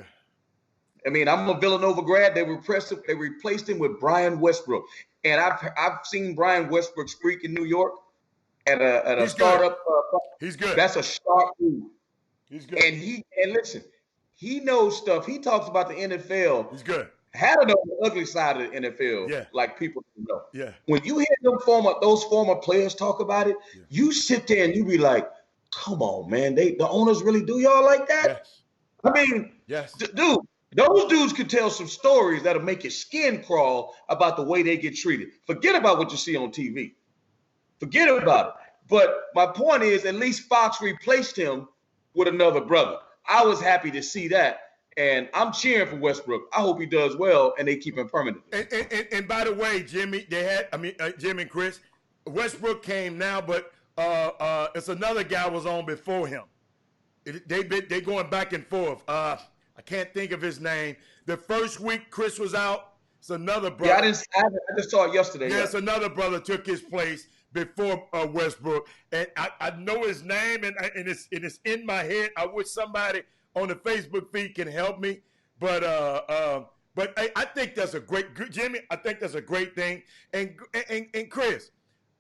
I mean, I'm a Villanova grad. They replaced him with Brian Westbrook, and I've seen Brian Westbrook speak in New York at a startup. He's good. That's a sharp dude. He's good. And listen. He knows stuff. He talks about the NFL. He's good. Had to know the ugly side of the NFL, like people know. Yeah. When you hear those former players talk about it, you sit there and you be like, "Come on, man! The owners really do y'all like that?" Yes. I mean, dude, those dudes could tell some stories that'll make your skin crawl about the way they get treated. Forget about what you see on TV. Forget about it. But my point is, at least Fox replaced him with another brother. I was happy to see that, and I'm cheering for Westbrook. I hope he does well, and they keep him permanently. And by the way, Jimmy, Jim and Chris, Westbrook came now, but it's another guy was on before him. They going back and forth. I can't think of his name. The first week Chris was out, it's another brother. Yeah, I just saw it yesterday. Yes, another brother took his place before Westbrook, and I know his name, and it's in my head. I wish somebody on the Facebook feed can help me, but I think that's a great, Jimmy. I think that's a great thing, and Chris,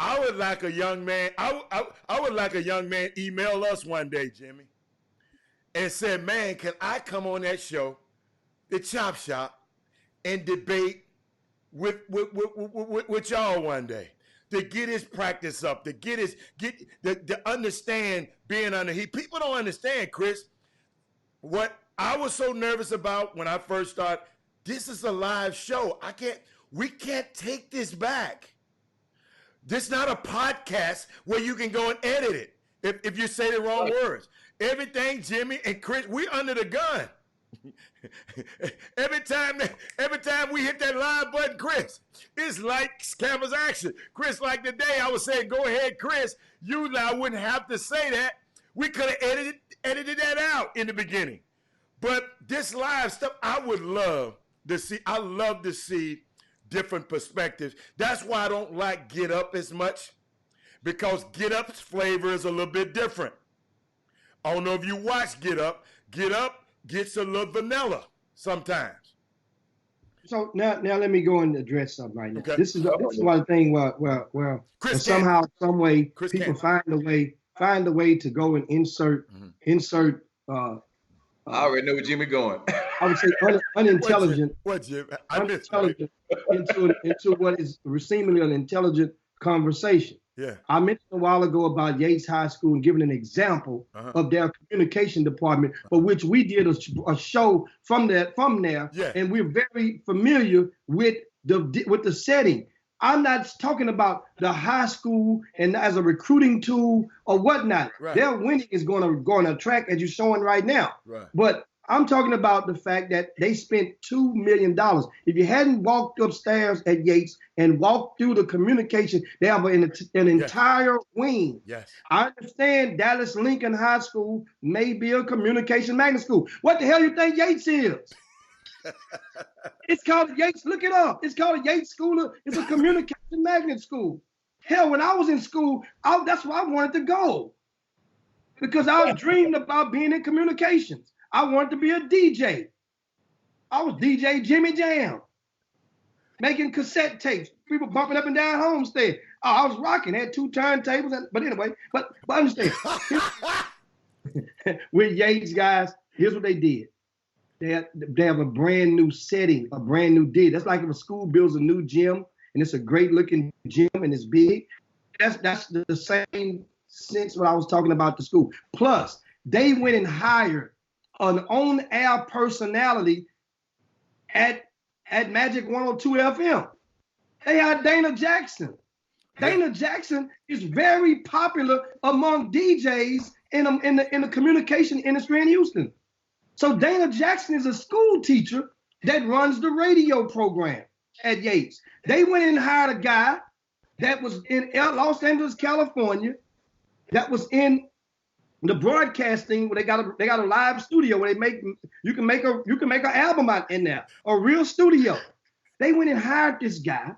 I would like a young man. I would like a young man email us one day, Jimmy, and said, "Man, can I come on that show, the Chop Shop, and debate with y'all one day?" To get his practice up, to understand being under heat. People don't understand, Chris, what I was so nervous about when I first started. This is a live show. We can't take this back. This is not a podcast where you can go and edit it if you say the wrong words. Everything, Jimmy and Chris, we under the gun. Every time we hit that live button, Chris, it's like camera's action. Chris, like today, I was saying, go ahead, Chris. You now wouldn't have to say that. We could have edited that out in the beginning. But this live stuff, I would love to see. I love to see different perspectives. That's why I don't like Get Up as much, because Get Up's flavor is a little bit different. I don't know if you watch Get Up. Get Up gets a little vanilla sometimes. So now let me go and address something right now. Okay. This is one thing where somehow, some way, people find a way to go and insert. I already know where Jimmy going. I would say unintelligent. What Jim? Unintelligent into what is seemingly an intelligent conversation. Yeah. I mentioned a while ago about Yates High School and giving an example of their communication department, for which we did a show from there, and we're very familiar with the setting. I'm not talking about the high school and as a recruiting tool or whatnot. Right. Their winning is going to attract, as you're showing right now. Right. But I'm talking about the fact that they spent $2 million. If you hadn't walked upstairs at Yates and walked through the communication, they have an entire wing. Yes. I understand Dallas Lincoln High School may be a communication magnet school. What the hell do you think Yates is? It's called Yates. Look it up. It's called a Yates School. It's a communication magnet school. Hell, when I was in school, that's where I wanted to go. Because I dreamed about being in communications. I wanted to be a DJ. I was DJ Jimmy Jam, making cassette tapes. People bumping up and down Homestead. Oh, I was rocking. Had 2 turntables. But anyway, but understand. With Yates, guys, here's what they did. They have a brand new setting, a brand new deal. That's like if a school builds a new gym and it's a great looking gym and it's big. That's the same sense what I was talking about the school. Plus, they went and hired an on-air personality at Magic 102 FM. They had Dana Jackson. Dana Jackson is very popular among DJs in the communication industry in Houston. So Dana Jackson is a school teacher that runs the radio program at Yates. They went and hired a guy that was in Los Angeles, California, that was in the broadcasting where they got a live studio where you can make an album out in there, a real studio. They went and hired this guy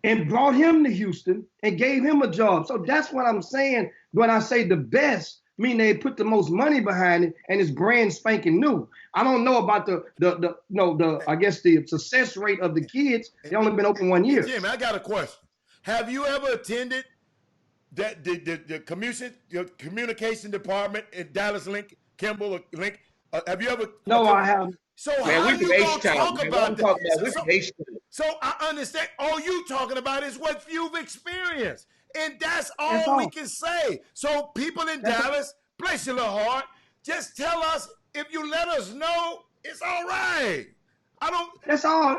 and brought him to Houston and gave him a job. So that's what I'm saying when I say the best. I mean, they put the most money behind it and it's brand spanking new. I don't know about I guess the success rate of the kids. They only been open 1 year. Jim, I got a question. Have you ever attended that the communication department in Dallas Link, Kimball Link? Have you ever? No, I haven't. So man, how you gonna talk about that? So I understand. All you talking about is what you've experienced. And that's all we can say. So people in Dallas, bless your little heart, just tell us, if you let us know, it's all right. That's all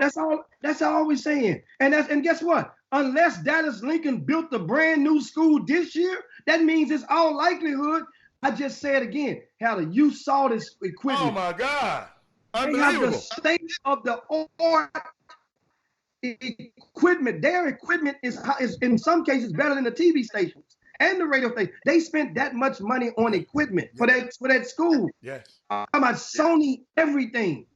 we're saying. And guess what? Unless Dallas Lincoln built a brand new school this year, that means it's all likelihood. I just said again, Howard, you saw this equipment. Oh my God. Unbelievable. They have the state of the art equipment. Their equipment is in some cases better than the TV stations and the radio stations. They spent that much money on equipment for that school. Yes. I'm about Sony, everything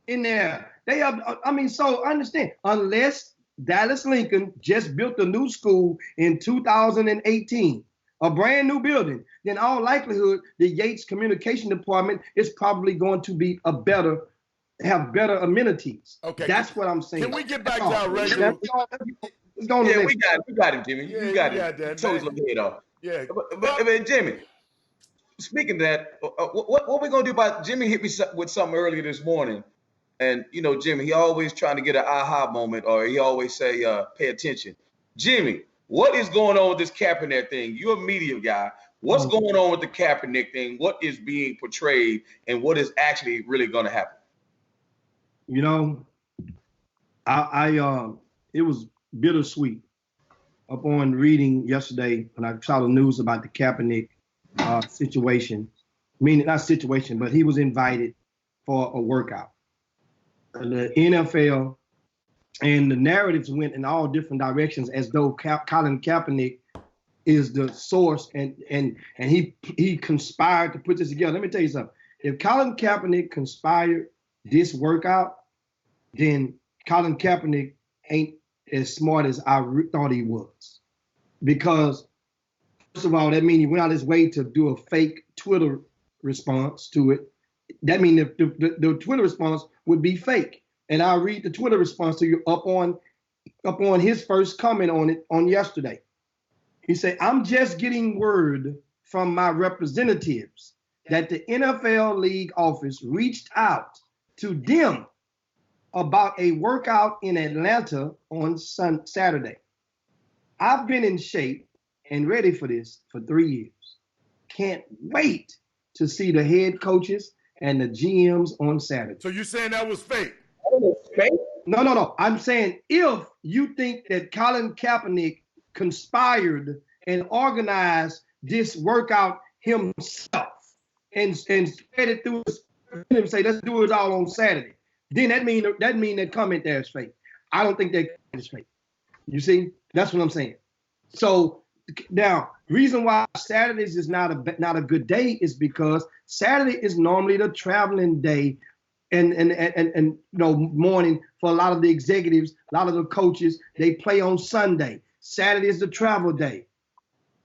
in there. They have. So understand. Unless Dallas Lincoln just built a new school in 2018, a brand new building, then all likelihood the Yates Communication Department is probably going to be have better amenities. Okay. That's what I'm saying. Can we get back to our regular? We got him, Jimmy. You got it. Chose the head off. Yeah. But Jimmy, speaking of that, what we gonna do about Jimmy hit me with something earlier this morning, and Jimmy, he always trying to get an aha moment, or he always say, pay attention. Jimmy, what is going on with this Kaepernick thing? You're a media guy. What's going on with the Kaepernick thing? What is being portrayed, and what is actually really going to happen? It was bittersweet upon reading yesterday when I saw the news about the Kaepernick situation. Meaning not situation, but he was invited for a workout. The NFL and the narratives went in all different directions as though Colin Kaepernick is the source and he conspired to put this together. Let me tell you something. If Colin Kaepernick conspired this workout, then Colin Kaepernick ain't as smart as I thought he was. Because, first of all, that means he went out his way to do a fake Twitter response to it. That means the Twitter response would be fake. And I'll read the Twitter response to you up on his first comment on it on yesterday. He said, "I'm just getting word from my representatives that the NFL league office reached out to them about a workout in Atlanta on Saturday. I've been in shape and ready for this for 3 years. Can't wait to see the head coaches and the GMs on Saturday." So you're saying that was fake? No. I'm saying if you think that Colin Kaepernick conspired and organized this workout himself and spread it through his representatives say, let's do it all on Saturday. Then that mean that comment there is fake. I don't think that is fake. You see, that's what I'm saying. So now, reason why Saturdays is not a good day is because Saturday is normally the traveling day and morning for a lot of the executives, a lot of the coaches. They play on Sunday. Saturday is the travel day.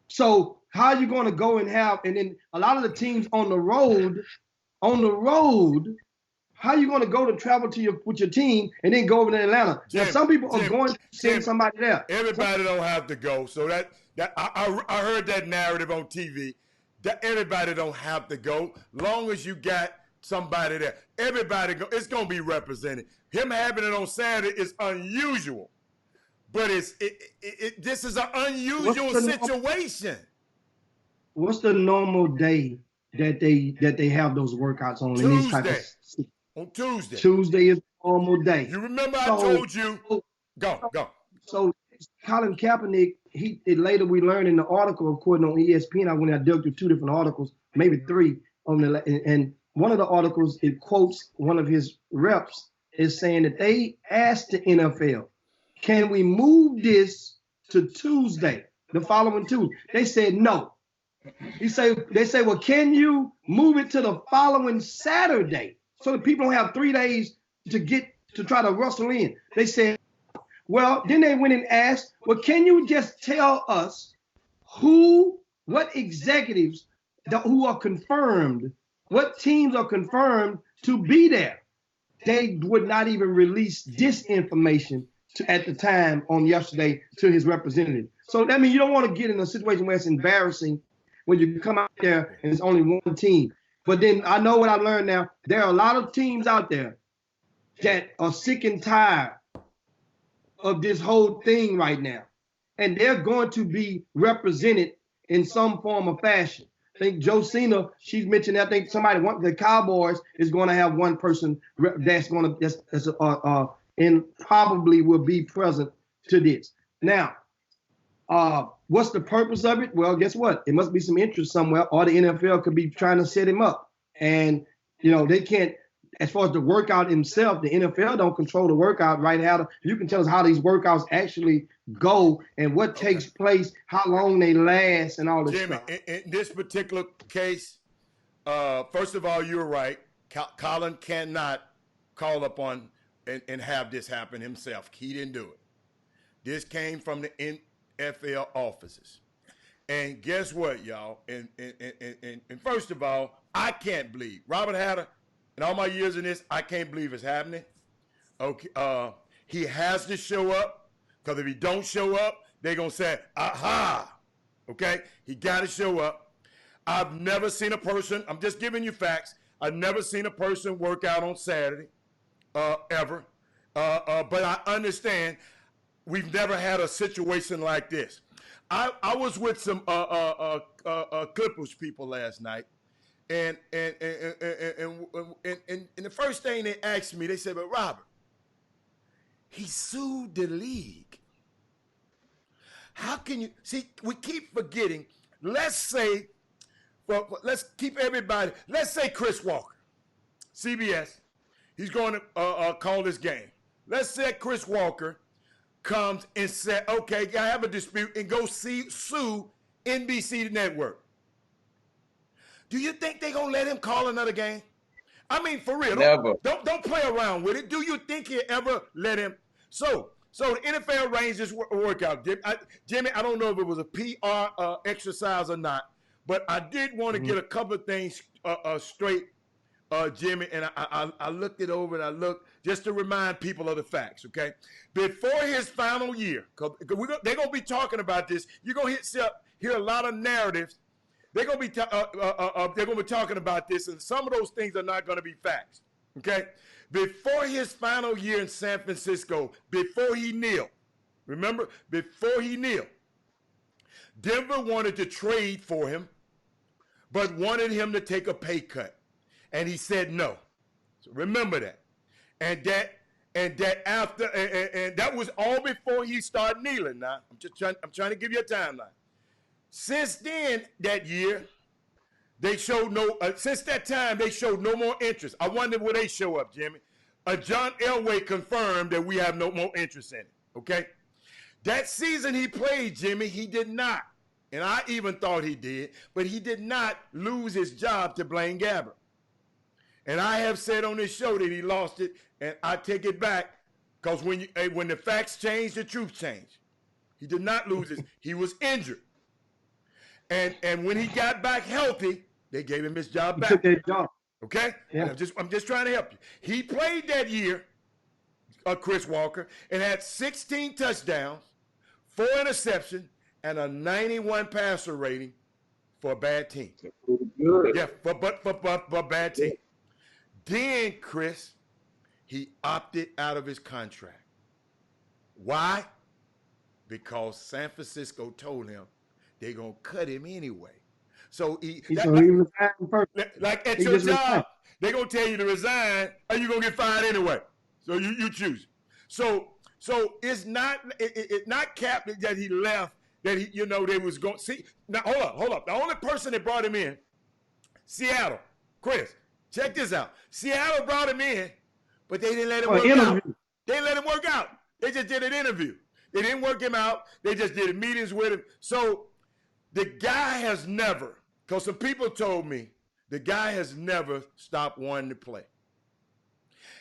So how are you going to go and then a lot of the teams on the road, how are you going to go to travel with your team and then go over to Atlanta? Now, some people are going to send somebody there. Everybody don't have to go. So that I heard that narrative on TV. That everybody don't have to go. Long as you got somebody there, everybody go. It's going to be represented. Him having it on Saturday is unusual, but this is an unusual situation. What's the normal day that they have those workouts on? Tuesday. In these type of, on Tuesday. Tuesday is the normal day. You remember I told you. Go. So Colin Kaepernick, later we learned in the article, according on ESPN, I dug through 2 different articles, maybe 3 and one of the articles, it quotes one of his reps is saying that they asked the NFL, can we move this to Tuesday, the following Tuesday? They said no. They say, well, can you move it to the following Saturday so that people don't have 3 days to try to rustle in? They said, well, then they went and asked, well, can you just tell us what executives who are confirmed, what teams are confirmed to be there? They would not even release this information at the time on yesterday to his representative. So that means you don't want to get in a situation where it's embarrassing when you come out there and it's only one team. But then I know what I learned now. There are a lot of teams out there that are sick and tired of this whole thing right now. And they're going to be represented in some form or fashion. I think Josina, she's mentioned, I think the Cowboys is going to have one person and probably will be present to this. Now, what's the purpose of it? Well, guess what? It must be some interest somewhere, or the NFL could be trying to set him up. And, they can't, as far as the workout himself, the NFL don't control the workout right now. You can tell us how these workouts actually go and what takes place, how long they last, and all this Jimmy, stuff. In this particular case, first of all, you're right. Colin cannot call upon and have this happen himself. He didn't do it. This came from the NFL offices. And guess what, y'all? And first of all, I can't believe Robert Hatter. In all my years in this, I can't believe it's happening. Okay, he has to show up, because if he don't show up, they're going to say, aha, okay? He got to show up. I've never seen a person, I'm just giving you facts, I've never seen a person work out on Saturday, ever. But I understand we've never had a situation like this. I was with some Clippers people last night. And the first thing they asked me, they said, but Robert, he sued the league. How can you, see, we keep forgetting, let's say, let's keep everybody, let's say Chris Walker, CBS, he's going to call this game. Let's say Chris Walker comes and says, okay, I have a dispute, and go sue NBC Network. Do you think they're going to let him call another game? I mean, for real. Never. Don't play around with it. Do you think he'll ever let him? So the NFL arranged this workout. Jimmy, I don't know if it was a PR exercise or not, but I did want to get a couple of things straight, Jimmy, and I looked it over and I looked just to remind people of the facts, okay? Before his final year, because they're going to be talking about this. You're going to hear a lot of narratives. They're going to be talking about this, and some of those things are not going to be facts. Okay? Before his final year in San Francisco, before he kneeled, remember, before he kneeled, Denver wanted to trade for him, but wanted him to take a pay cut, and he said no. So remember that, and that was all before he started kneeling. Now I'm trying to give you a timeline. Since then, that year, They showed no, since that time, they showed no more interest. I wonder will they show up, Jimmy. John Elway confirmed that we have no more interest in it, okay? That season he played, Jimmy, he did not, and I even thought he did, but he did not lose his job to Blaine Gabbert. And I have said on this show that he lost it, and I take it back because when the facts change, the truth change. He did not lose his, he was injured. And when he got back healthy, they gave him his job back. He took that job. Okay? Yeah. I'm just trying to help you. He played that year, Chris Walker, and had 16 touchdowns, 4 interceptions, and a 91 passer rating for a bad team. Good. Yeah, for a bad team. Then, Chris, he opted out of his contract. Why? Because San Francisco told him they're going to cut him anyway. So he resigned first. Like at your job, they're going to tell you to resign or you're going to get fired anyway. So you choose. So it's not Cap that he left, that he, they was going to see. Now, hold up. The only person that brought him in, Seattle. Chris, check this out. Seattle brought him in, but they didn't let him work out. They didn't let him work out. They just did an interview. They didn't work him out. They just did meetings with him. So the guy has never, because some people told me, the guy has never stopped wanting to play.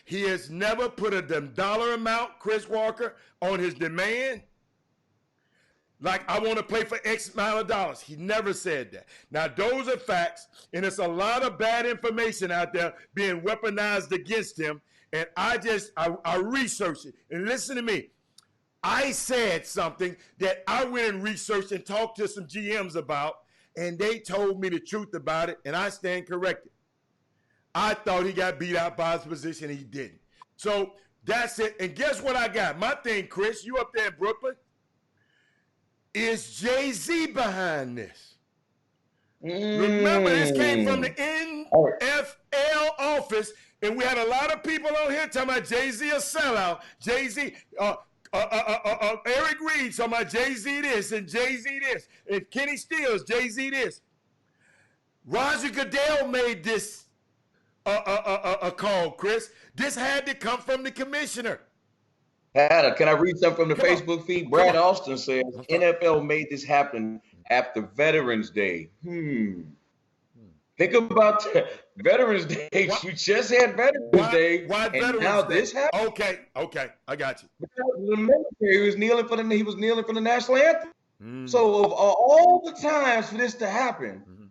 He has never put a dollar amount, Chris Walker, on his demand. Like, I want to play for X amount of dollars. He never said that. Now, those are facts, and it's a lot of bad information out there being weaponized against him. And I researched it. And listen to me. I said something that I went and researched and talked to some GMs about, and they told me the truth about it, and I stand corrected. I thought he got beat out by his position. He didn't. So that's it. And guess what I got? My thing, Chris, you up there in Brooklyn, is Jay-Z behind this. Remember, this came from the NFL office, and we had a lot of people on here talking about Jay-Z a sellout. Jay-Z, Eric Reed talking about Jay-Z this and Jay-Z this, and Kenny Stills, Jay-Z this. Roger Goodell made this a call, Chris. This had to come from the commissioner. Can I read something from the Facebook feed? Brad Austin says NFL made this happen after Veterans Day. Think about Veterans Day. You just had Veterans Day. Why and Veterans now Day? This happened? Okay, I got you. The military, he was kneeling for the national anthem. So of all the times for this to happen,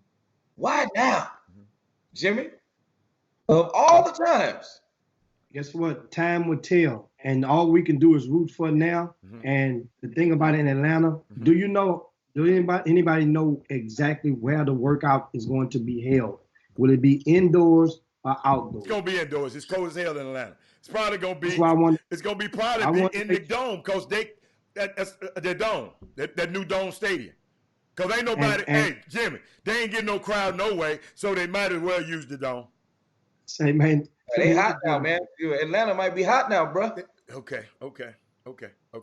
why now, Jimmy? Of all the times. Guess what? Time will tell. And all we can do is root for now. And the thing about it in Atlanta, do anybody know exactly where the workout is going to be held? Will it be indoors or outdoors? It's going to be indoors. It's cold as hell in Atlanta. It's probably going to be. It's going to be in the dome because that's the dome, that new dome stadium. Because ain't nobody. Hey, Jimmy, they ain't getting no crowd no way, so they might as well use the dome. Say, man. They hot now, man. Atlanta might be hot now, bro. Okay.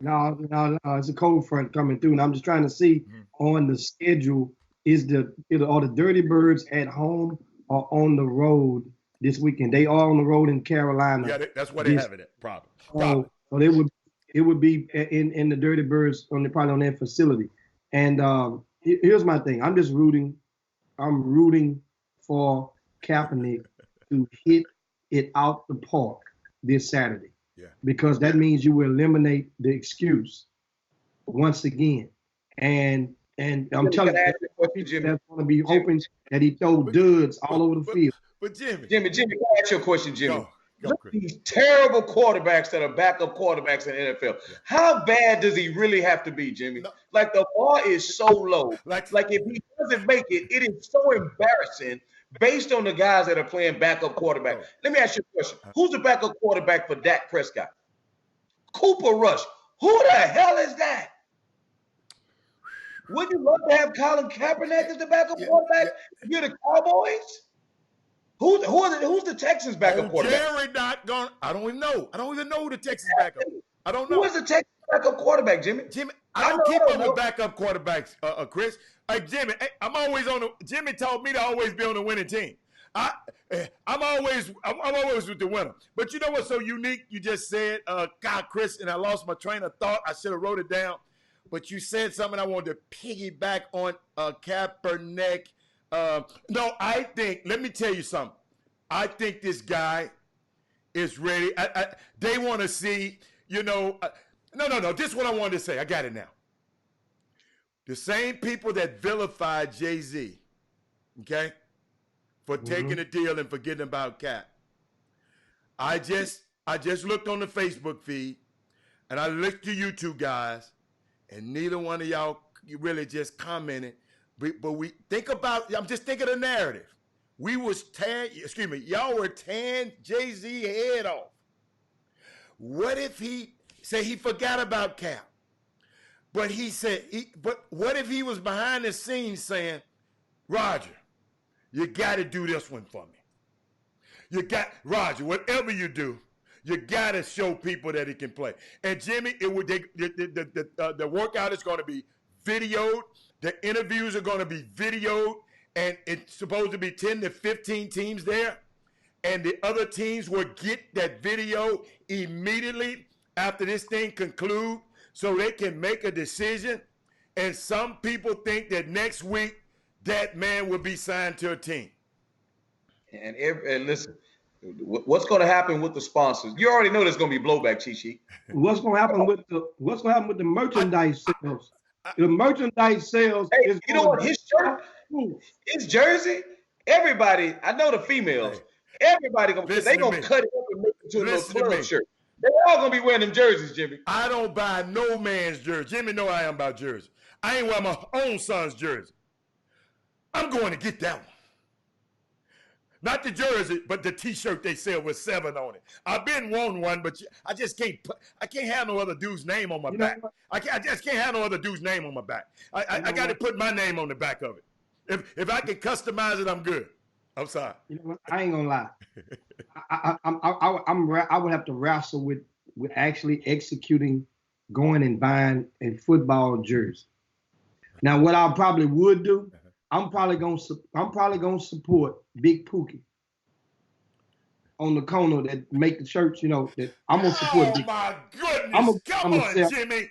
No, it's a cold front coming through, and I'm just trying to see on the schedule are the Dirty Birds at home or on the road this weekend? They are on the road in Carolina. Yeah, that's where they have it at. Probably. So it would be in the Dirty Birds probably on their facility. And here's my thing. I'm rooting for Kaepernick to hit it out the park this Saturday. Yeah. Because that means you will eliminate the excuse once again. And I'm telling you, that's going to be hoping that he throw duds all over the field. But Jimmy, can I ask you a question, Jimmy? Go, Look at these terrible quarterbacks that are backup quarterbacks in the NFL. Yeah. How bad does he really have to be, Jimmy? No. Like the bar is so low. Like if he doesn't make it, it is so embarrassing based on the guys that are playing backup quarterback. Let me ask you a question. Who's the backup quarterback for Dak Prescott? Cooper Rush. Who the hell is that? Would you love to have Colin Kaepernick as the backup quarterback? If you're the Cowboys? Who's the Texans backup quarterback? Jerry not gone. I don't even know. I don't even know who the Texans backup. I don't know. Who is the Texans backup quarterback, Jimmy? I don't know, keep I up don't know. with backup quarterbacks, Chris. Jimmy, I'm always on the. Jimmy taught me to always be on the winning team. I'm always with the winner. But you know what's so unique? You just said, God, Chris, and I lost my train of thought. I should have wrote it down. But you said something I wanted to piggyback on Kaepernick. No, I think, let me tell you something. I think this guy is ready. They want to see, no. This is what I wanted to say. I got it now. The same people that vilified Jay-Z, okay, for taking a deal and forgetting about Cap. I just looked on the Facebook feed, and I looked to you two guys, and neither one of y'all really just commented. But we think about, I'm just thinking of the narrative. Y'all were tearing Jay-Z head off. What if he forgot about Cap? But he said, but what if he was behind the scenes saying, Roger, you got to do this one for me. Roger, whatever you do, you got to show people that he can play. And Jimmy, the workout is going to be videoed. The interviews are going to be videoed. And it's supposed to be 10 to 15 teams there. And the other teams will get that video immediately after this thing concludes so they can make a decision. And some people think that next week that man will be signed to a team. And listen, what's going to happen with the sponsors? You already know there's going to be blowback, Chi-Chi. What's going to happen with the merchandise sales? The merchandise sales. Hey, you know what? His shirt, his jersey, everybody. I know the females. Everybody gonna cut it up and make it to a little club shirt. They all gonna be wearing them jerseys, Jimmy. I don't buy no man's jersey. Jimmy know I am about jersey. I ain't wearing my own son's jersey. I'm going to get that one. Not the jersey, but the T-shirt they sell with 7 on it. I've been wanting one, but I just can't. I can't have no other dude's name on my back. I just can't have no other dude's name on my back. I got to put my name on the back of it. If I can customize it, I'm good. I'm sorry. You know what? I ain't gonna lie. I would have to wrestle with actually executing, going and buying a football jersey. Now, what I probably would do, I'm probably gonna support Big Pookie on the corner that make the shirts. That I'm gonna support. Oh my goodness! Come on, Jimmy.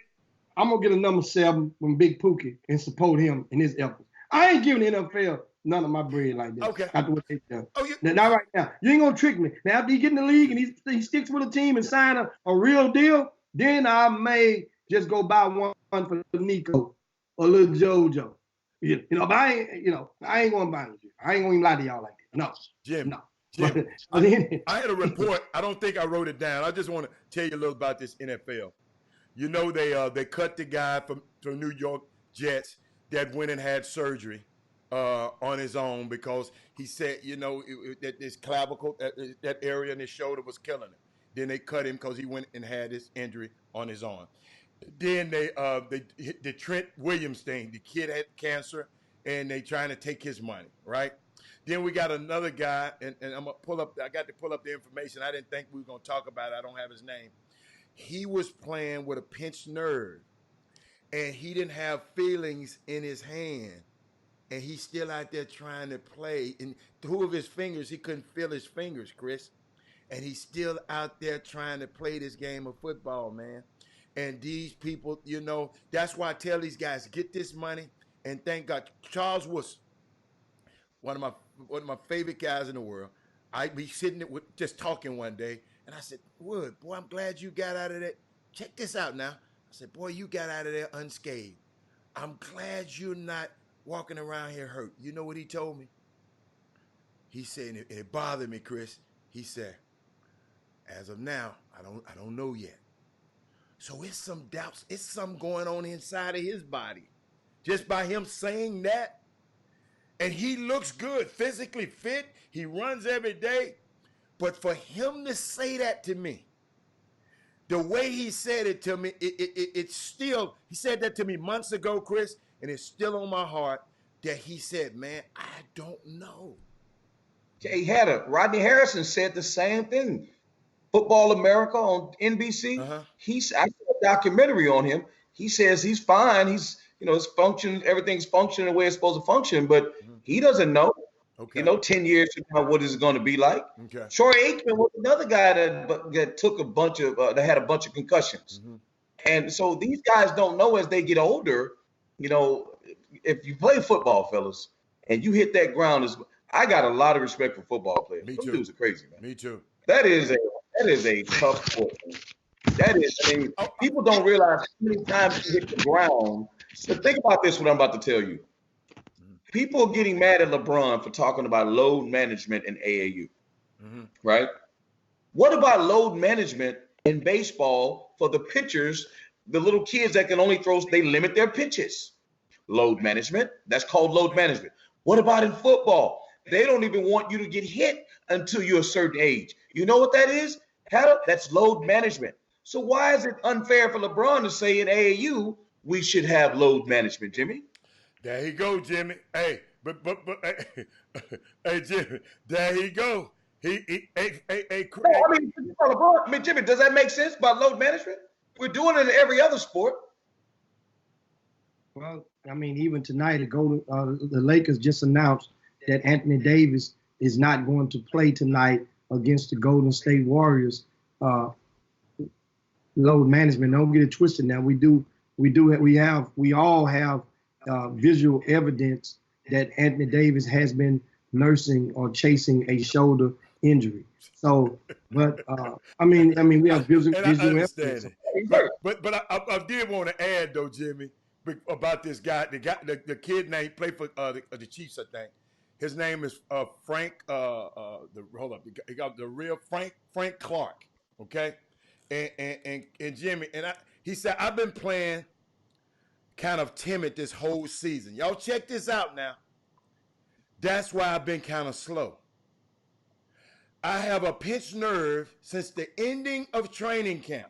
I'm gonna get a number 7 from Big Pookie and support him in his efforts. I ain't giving the NFL none of my bread like that. Okay. After what they done. Now, right now, you ain't gonna trick me. Now, after he get in the league and he sticks with a team and sign a real deal, then I may just go buy one for Nico or little JoJo. But I ain't gonna buy it. I ain't gonna even lie to y'all like that. No, Jim. No. Jim, I had a report. I don't think I wrote it down. I just want to tell you a little about this NFL. They cut the guy from New York Jets that went and had surgery on his own because he said, that this clavicle, that area in his shoulder was killing him. Then they cut him because he went and had this injury on his arm. Then the Trent Williams thing, the kid had cancer, and they trying to take his money, right? Then we got another guy, and I'm gonna I got to pull up the information. I didn't think we were gonna talk about it. I don't have his name. He was playing with a pinched nerve, and he didn't have feelings in his hand, and he's still out there trying to play. And 2 of his fingers, he couldn't feel his fingers, Chris, and he's still out there trying to play this game of football, man. And these people, that's why I tell these guys, get this money, and thank God. Charles was one of my favorite guys in the world. I'd be sitting there just talking one day, and I said, Wood, boy, I'm glad you got out of that. Check this out now. I said, boy, you got out of there unscathed. I'm glad you're not walking around here hurt. You know what he told me? He said, and it bothered me, Chris. He said, as of now, I don't know yet. So it's some doubts. It's something going on inside of his body. Just by him saying that. And he looks good, physically fit. He runs every day. But for him to say that to me, the way he said it to me, it's still, he said that to me months ago, Chris, and it's still on my heart that he said, man, I don't know. Jay Hatter, Rodney Harrison said the same thing. Football America on NBC. I saw a documentary on him. he says he's fine. He's, it's function, everything's functioning the way it's supposed to function, but he doesn't know. Okay. 10 years from now, what is it going to be like? Okay. Troy Aikman was another guy that took a bunch of that had a bunch of concussions, and so these guys don't know as they get older. If you play football, fellas, and you hit that ground, I got a lot of respect for football players. Me Those too. dudes are crazy, man. Me too. That is a tough sport. Man. That is, people don't realize how many times you hit the ground. So think about this, what I'm about to tell you. People are getting mad at LeBron for talking about load management in AAU, right? What about load management in baseball for the pitchers, the little kids that can only throw, they limit their pitches? Load management, that's called load management. What about in football? They don't even want you to get hit until you're a certain age. You know what that is? That's load management. So why is it unfair for LeBron to say in AAU we should have load management, Jimmy? There you go, Jimmy. Hey, but hey, Jimmy, there you go. Jimmy, does that make sense about load management? We're doing it in every other sport. Well, even tonight, the Lakers just announced that Anthony Davis is not going to play tonight against the Golden State Warriors. Load management. Don't get it twisted. Now we all have visual evidence that Anthony Davis has been nursing or chasing a shoulder injury. So, but we have visual evidence. But I did want to add though, Jimmy, about this guy. The kid name played for the Chiefs, I think. His name is Frank. He got the real Frank Clark. Okay, and Jimmy he said I've been playing kind of timid this whole season. Y'all check this out now. That's why I've been kind of slow. I have a pinched nerve since the ending of training camp.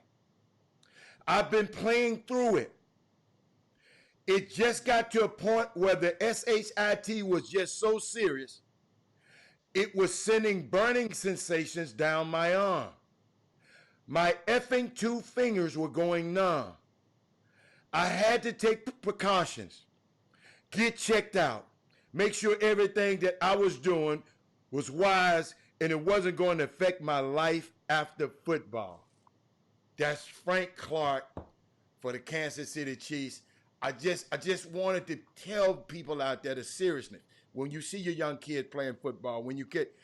I've been playing through it. It just got to a point where the SHIT was just so serious, it was sending burning sensations down my arm. My effing 2 fingers were going numb. I had to take precautions, get checked out, make sure everything that I was doing was wise and it wasn't going to affect my life after football. That's Frank Clark for the Kansas City Chiefs. I just wanted to tell people out there the seriousness. When you see your young kid playing football, when you get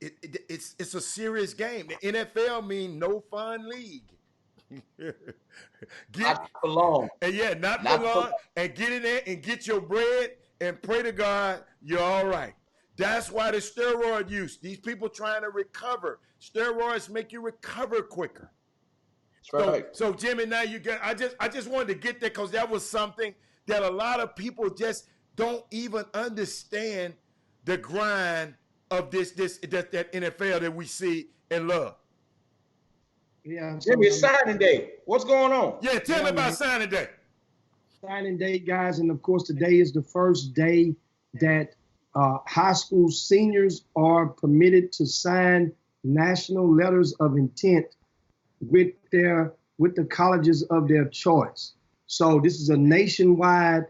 it's a serious game. The NFL means no fun league. Not for long. And not for long. And get in there and get your bread and pray to God you're all right. That's why the steroid use. These people trying to recover. Steroids make you recover quicker. That's right. So Jimmy, now you get. I just wanted to get there because that was something that a lot of people just don't even understand the grind of that NFL that we see and love. Yeah, Jimmy, it's signing day. What's going on? Yeah, tell me about signing day. Signing day, guys, and of course today is the first day that high school seniors are permitted to sign national letters of intent with the colleges of their choice. So this is a nationwide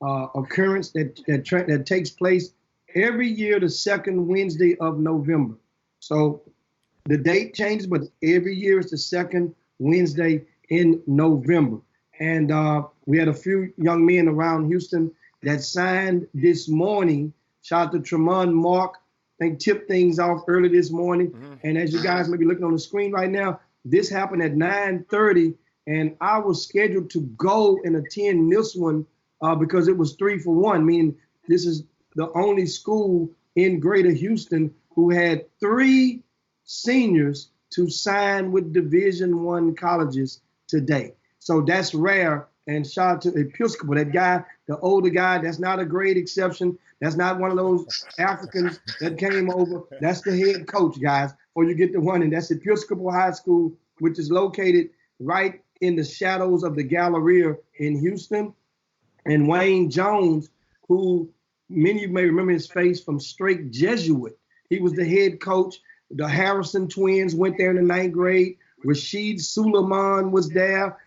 occurrence that takes place every year, the second Wednesday of November. So the date changes, but every year it's the second Wednesday in November. And we had a few young men around Houston that signed this morning. Shout out to Tremont Mark. They tipped things off early this morning. Mm-hmm. And as you guys may be looking on the screen right now, this happened at 9:30, and I was scheduled to go and attend this one because it was 3 for 1, meaning this is the only school in Greater Houston who had 3 seniors to sign with Division I colleges today. So that's rare. And shout out to Episcopal, that guy, the older guy, that's not a great exception. That's not one of those Africans that came over. That's the head coach, guys, before you get to one. And that's Episcopal High School, which is located right in the shadows of the Galleria in Houston. And Wayne Jones, who many of you may remember his face from Straight Jesuit. He was the head coach. The Harrison twins went there in the 9th grade. Rashid Suleiman was there.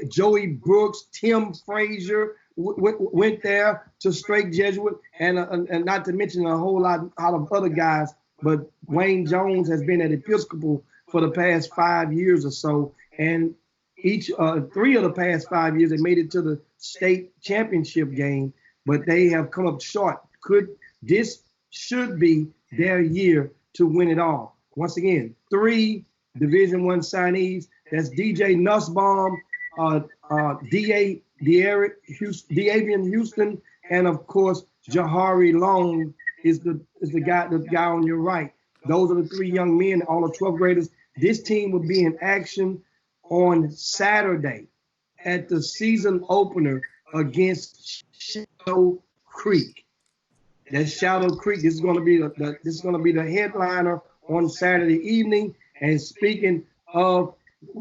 Joey Brooks, Tim Frazier went there to Straight Jesuit, and not to mention a whole lot of other guys. But Wayne Jones has been at Episcopal for the past 5 years or so, and each 3 of the past 5 years they made it to the state championship game, but they have come up short. This should be their year to win it all. Once again, 3 Division I signees. That's DJ Nussbaum, D'Avian Houston, and of course Jahari Long is the guy on your right. Those are the 3 young men, all the 12th graders. This team will be in action on Saturday at the season opener against Shadow Creek. That's Shadow Creek. This is going to be the headliner on Saturday evening. And speaking of,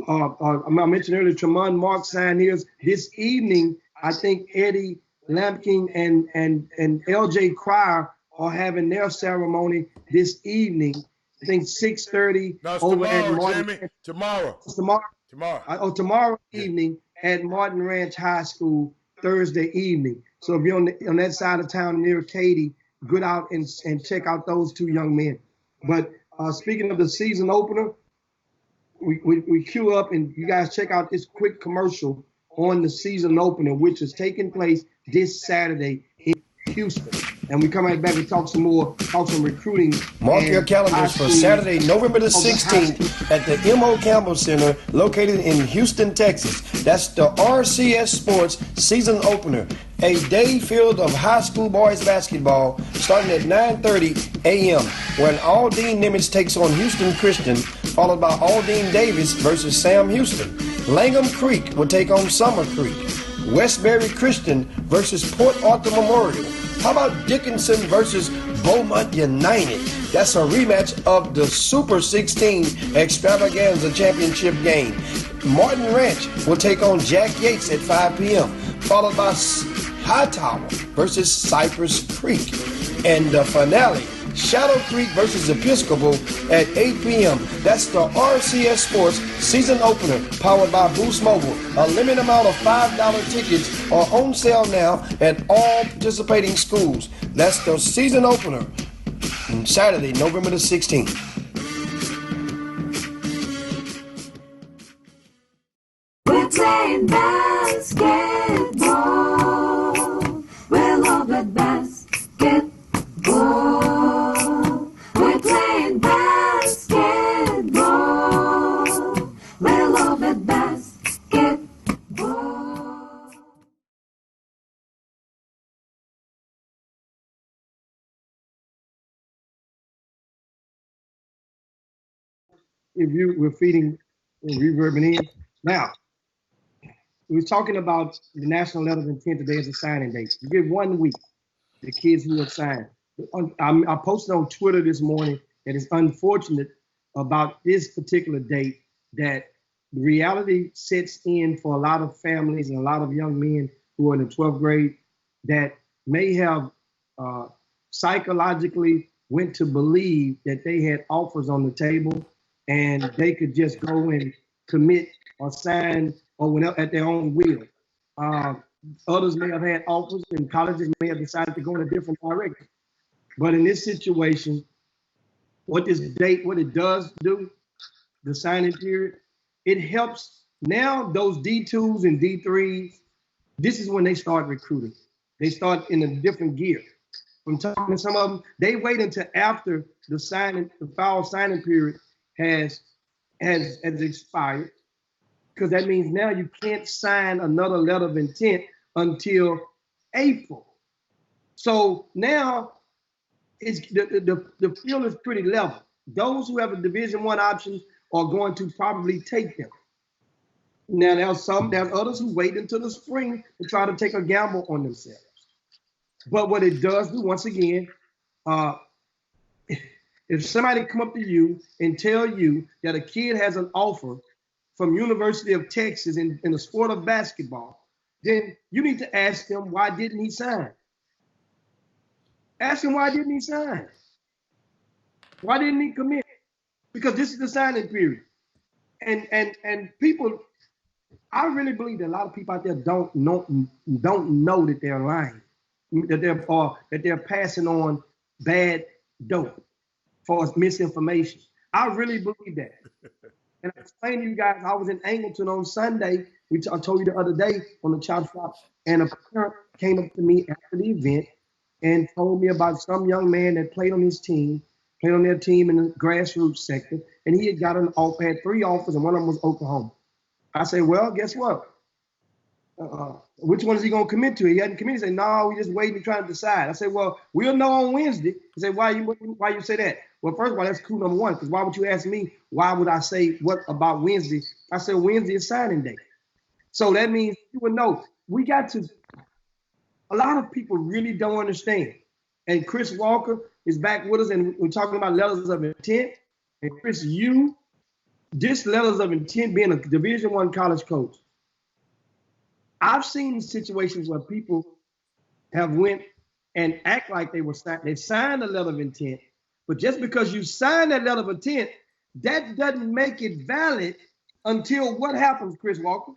I mentioned earlier, Tremont Mark signed his this evening. I think Eddie Lampkin and LJ Cryer are having their ceremony this evening. I think 6:30 over at Martin. Jimmy. Tomorrow evening at Martin Ranch High School, Thursday evening. So if you're on that side of town near Katy, get out and check out those 2 young men. But speaking of the season opener, we queue up and you guys check out this quick commercial on the season opener, which is taking place this Saturday in Houston. And we come right back and talk some recruiting. Mark your calendars for Saturday, November the 16th at the M.O. Campbell Center located in Houston, Texas. That's the RCS Sports season opener. A day filled of high school boys basketball starting at 9:30 a.m. when Aldine Nimitz takes on Houston Christian, followed by Aldine Davis versus Sam Houston. Langham Creek will take on Summer Creek. Westbury Christian versus Port Arthur Memorial. How about Dickinson versus Beaumont United? That's a rematch of the Super 16 Extravaganza Championship game. Martin Ranch will take on Jack Yates at 5 p.m., followed by Hightower versus Cypress Creek. And the finale, Shadow Creek versus Episcopal at 8 p.m. That's the RCS Sports season opener, powered by Boost Mobile. A limited amount of $5 tickets are on sale now at all participating schools. That's the season opener on Saturday, November the 16th. We're playing basketball. We're love at basketball. We're playing basketball. We're love at basketball. If you were feeding reverbing in. Now, we were talking about the national letter of intent today as a signing date. You give 1 week, the kids who have signed. I posted on Twitter this morning that it's unfortunate about this particular date that the reality sets in for a lot of families and a lot of young men who are in the 12th grade that may have psychologically went to believe that they had offers on the table and they could just go and commit or sign or whenever at their own will. Others may have had offers and colleges may have decided to go in a different direction. But in this situation, what it does do, the signing period, it helps now those D2s and D3s, this is when they start recruiting. They start in a different gear. From talking to some of them, they wait until after the foul signing period has expired, because that means now you can't sign another letter of intent until April. So now it's the field is pretty level. Those who have a Division I option are going to probably take them. Now there's others who wait until the spring to try to take a gamble on themselves. But what it does do, once again, if somebody come up to you and tell you that a kid has an offer from University of Texas in the sport of basketball, then you need to ask them, why didn't he sign? Ask him, why didn't he sign? Why didn't he commit? Because this is the signing period. And people, I really believe that a lot of people out there don't know that they're lying, that they're passing on bad dope for misinformation. I really believe that. And I explained to you guys, I was in Angleton on Sunday. I told you the other day on the Chop Shop, and a parent came up to me after the event and told me about some young man that played on their team in the grassroots sector, and he had had 3 offers, and one of them was Oklahoma. I said, well, guess what? Which one is he going to commit to? He hadn't committed. He said, no, we just waiting to try to decide. I said, well, we'll know on Wednesday. He said, why you say that? Well, first of all, that's clue number one, because why would you ask me, why would I say what about Wednesday? I said, Wednesday is signing day. So that means you would know. A lot of people really don't understand. And Chris Walker is back with us, and we're talking about letters of intent. And Chris, this letters of intent being a Division I college coach, I've seen situations where people have went and act like they signed a letter of intent, but just because you signed that letter of intent, that doesn't make it valid until what happens, Chris Walker?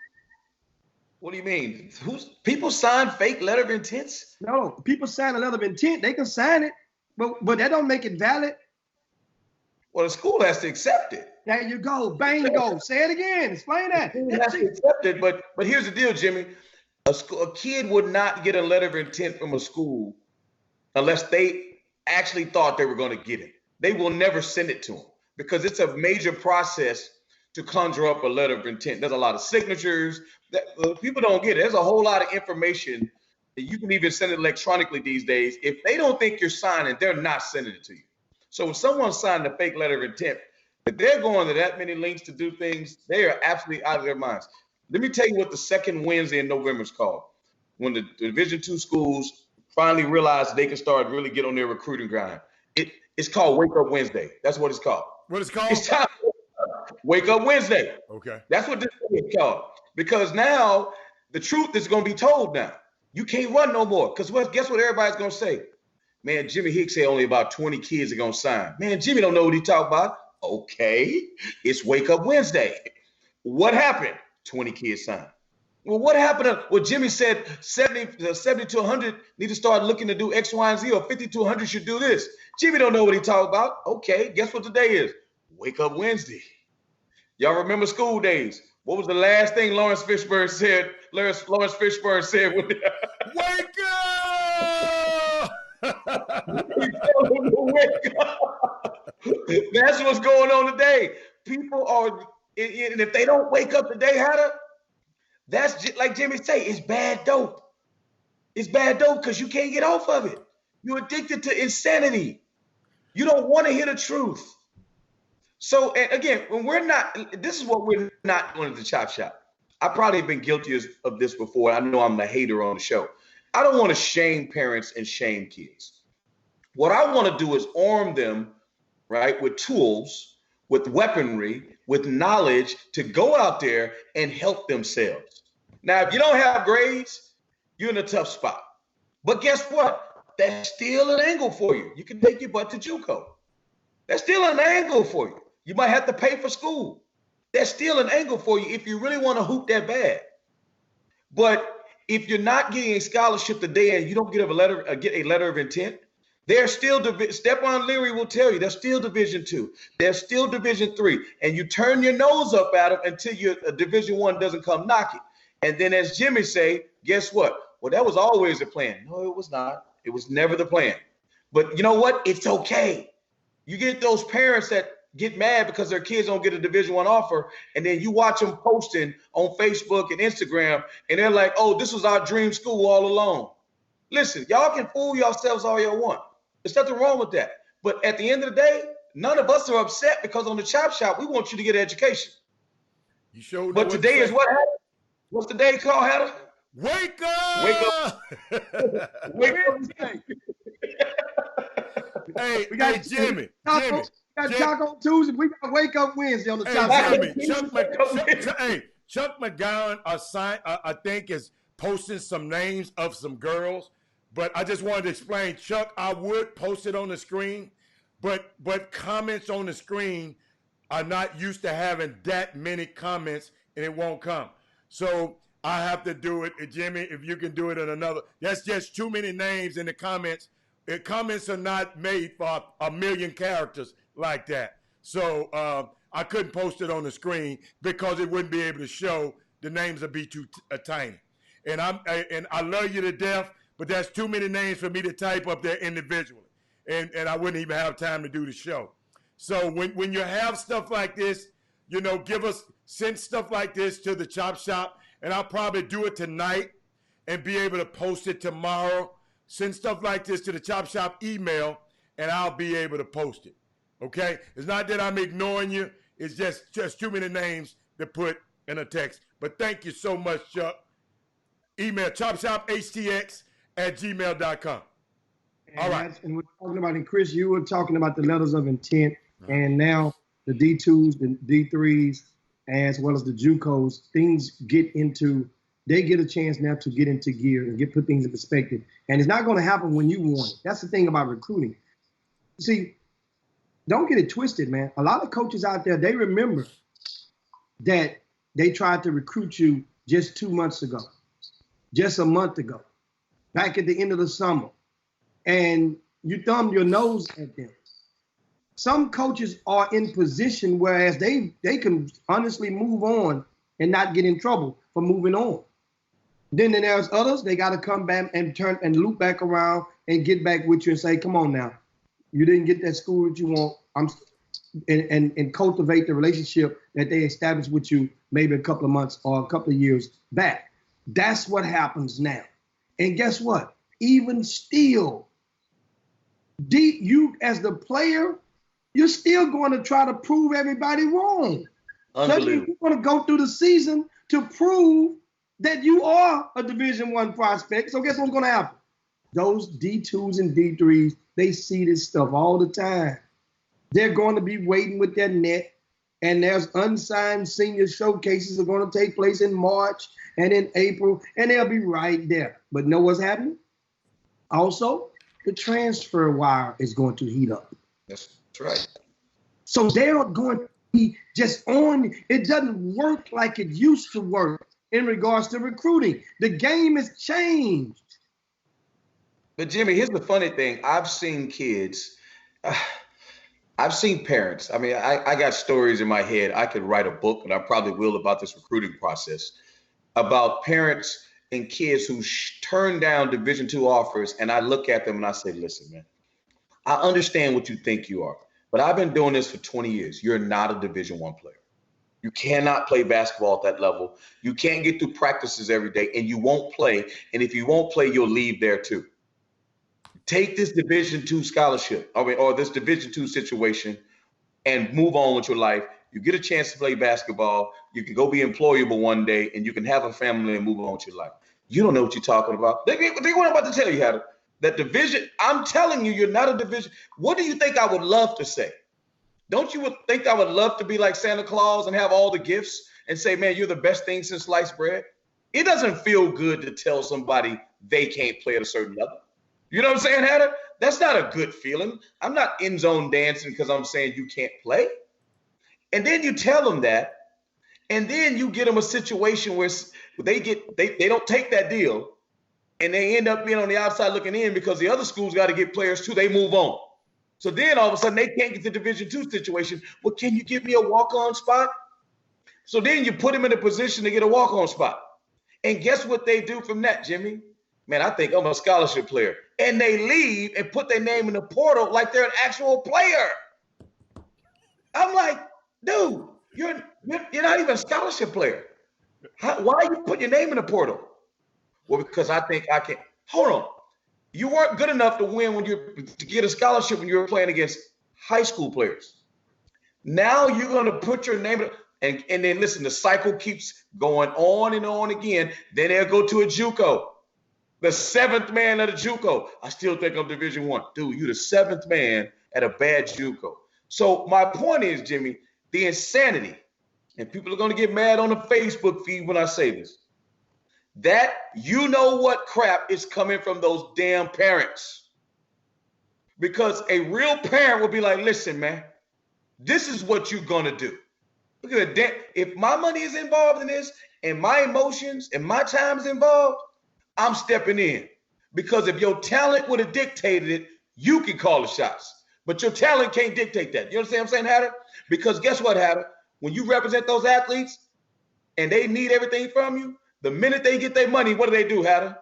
What do you mean? People sign fake letter of intents? No, people sign a letter of intent. They can sign it, but that don't make it valid. Well, the school has to accept it. There you go. Bingo. Say it again. Explain that. It has to accept it, but here's the deal, Jimmy. A kid would not get a letter of intent from a school unless they actually thought they were going to get it. They will never send it to them because it's a major process to conjure up a letter of intent. There's a lot of signatures that people don't get it. There's a whole lot of information that you can even send it electronically these days. If they don't think you're signing, they're not sending it to you. So when someone signed a fake letter of intent, if they're going to that many links to do things, they are absolutely out of their minds. Let me tell you what the second Wednesday in November is called. When the Division II schools finally realize they can start really get on their recruiting grind. It's called Wake Up Wednesday. That's what it's called. What it's called? It's time to Wake Up Wednesday. Okay. That's what this is called. Because now the truth is going to be told now. You can't run no more. Because guess what everybody's going to say? Man, Jimmy Hicks said only about 20 kids are going to sign. Man, Jimmy don't know what he talking about. Okay, it's Wake Up Wednesday. What happened? 20 kids signed. Well, what happened? Well, Jimmy said 70 to 100 need to start looking to do X, Y, and Z, or 50 to 100 should do this. Jimmy don't know what he talking about. Okay, guess what today is? Wake Up Wednesday. Y'all remember school days? What was the last thing Lawrence Fishburne said? Lawrence Fishburne said, "Wake up!" He told him to wake up. That's what's going on today. People are, and if they don't wake up today, Hatter, that's just, like Jimmy say, it's bad dope. It's bad dope because you can't get off of it. You're addicted to insanity. You don't want to hear the truth. So, and again, this is what we're not doing at the Chop Shop. I've probably been guilty of this before. I know I'm the hater on the show. I don't want to shame parents and shame kids. What I want to do is arm them, right, with tools, with weaponry, with knowledge to go out there and help themselves. Now, if you don't have grades, you're in a tough spot. But guess what? That's still an angle for you. You can take your butt to JUCO. That's still an angle for you. You might have to pay for school. That's still an angle for you if you really want to hoop that bad. But if you're not getting a scholarship today and you don't get a letter of intent, there's still Stephon Leary will tell you there's still Division II, there's still Division III, and you turn your nose up at them until your Division I doesn't come knocking. And then, as Jimmy say, guess what? Well, that was always the plan. No, it was not. It was never the plan. But you know what? It's okay. You get those parents that get mad because their kids don't get a Division I offer, and then you watch them posting on Facebook and Instagram, and they're like, "Oh, this was our dream school all along." Listen, y'all can fool yourselves all y'all want. There's nothing wrong with that. But at the end of the day, none of us are upset because on the Chop Shop, we want you to get an education. You showed. But today is what happened. What's the day called, Hatter? Wake up! Wake up! Wake up! Hey, Jimmy. We got Taco Tuesday. We got Wake Up Wednesday on the Chop Shop. Chuck McGowan, I think, is posting some names of some girls. But I just wanted to explain, Chuck, I would post it on the screen, but comments on the screen are not used to having that many comments, and it won't come. So I have to do it. Jimmy, if you can do it in another. That's just too many names in the comments. The comments are not made for a million characters like that. So I couldn't post it on the screen because it wouldn't be able to show. The names would be too tiny. And I love you to death, but that's too many names for me to type up there individually. And I wouldn't even have time to do the show. So when you have stuff like this, send stuff like this to the Chop Shop, and I'll probably do it tonight and be able to post it tomorrow. Send stuff like this to the Chop Shop email, and I'll be able to post it. Okay? It's not that I'm ignoring you. It's just too many names to put in a text. But thank you so much, Chuck. Email chopshophtx@gmail.com. All right. And we're talking about, and Chris, you were talking about the letters of intent, and now the D2s, the D3s, as well as the JUCOs, they get a chance now to get into gear and put things in perspective. And it's not going to happen when you want it. That's the thing about recruiting. See, don't get it twisted, man. A lot of coaches out there, they remember that they tried to recruit you just 2 months ago, just a month ago, back at the end of the summer, and you thumbed your nose at them. Some coaches are in position whereas they can honestly move on and not get in trouble for moving on. Then there's others, they got to come back and turn and loop back around and get back with you and say, come on now, you didn't get that school that you want. And cultivate the relationship that they established with you maybe a couple of months or a couple of years back. That's what happens now. And guess what? Even still, you as the player, you're still going to try to prove everybody wrong. Unbelievable. You want to go through the season to prove that you are a Division I prospect. So guess what's going to happen? Those D2s and D3s, they see this stuff all the time. They're going to be waiting with their net, and there's unsigned senior showcases are going to take place in March and in April, and they'll be right there. But know what's happening? Also, the transfer wire is going to heat up. That's right. So they're going to be just on. It doesn't work like it used to work in regards to recruiting. The game has changed. But Jimmy, here's the funny thing. I've seen kids, I've seen parents. I mean, I got stories in my head. I could write a book, and I probably will, about this recruiting process, about parents and kids who turn down Division II offers. And I look at them and I say, listen, man, I understand what you think you are, but I've been doing this for 20 years. You're not a Division I player. You cannot play basketball at that level. You can't get through practices every day, and you won't play. And if you won't play, you'll leave there too. Take this Division II scholarship, or this Division II situation, and move on with your life. You get a chance to play basketball. You can go be employable one day, and you can have a family and move on with your life. You don't know what you're talking about. They what I'm about to tell you, Hatter. That division, I'm telling you, you're not a division. What do you think I would love to say? Don't you think I would love to be like Santa Claus and have all the gifts and say, man, you're the best thing since sliced bread? It doesn't feel good to tell somebody they can't play at a certain level. You know what I'm saying, Hatter? That's not a good feeling. I'm not end zone dancing because I'm saying you can't play. And then you tell them that, and then you get them a situation where they don't take that deal, and they end up being on the outside looking in because the other schools got to get players too. They move on. So then all of a sudden they can't get the Division II situation. Well, can you give me a walk-on spot? So then you put them in a position to get a walk-on spot. And guess what they do from that, Jimmy? Man, I think I'm a scholarship player. And they leave and put their name in the portal like they're an actual player. I'm like, dude, you're not even a scholarship player. Why are you putting your name in the portal? Well, because I think I can. Hold on. You weren't good enough to win to get a scholarship when you were playing against high school players. Now you're going to put your name in, and then listen, the cycle keeps going on and on again. Then they'll go to a JUCO. The seventh man at a JUCO. I still think I'm Division I. Dude, you're the seventh man at a bad JUCO. So my point is, Jimmy, the insanity, and people are going to get mad on the Facebook feed when I say this, that you know what crap is coming from those damn parents. Because a real parent will be like, listen, man, this is what you're going to do. Look at that. If my money is involved in this and my emotions and my time's involved, I'm stepping in. Because if your talent would have dictated it, you can call the shots. But your talent can't dictate that. You understand what I'm saying, Hatter? Because guess what, Hatter? When you represent those athletes and they need everything from you, the minute they get their money, what do, Hatter?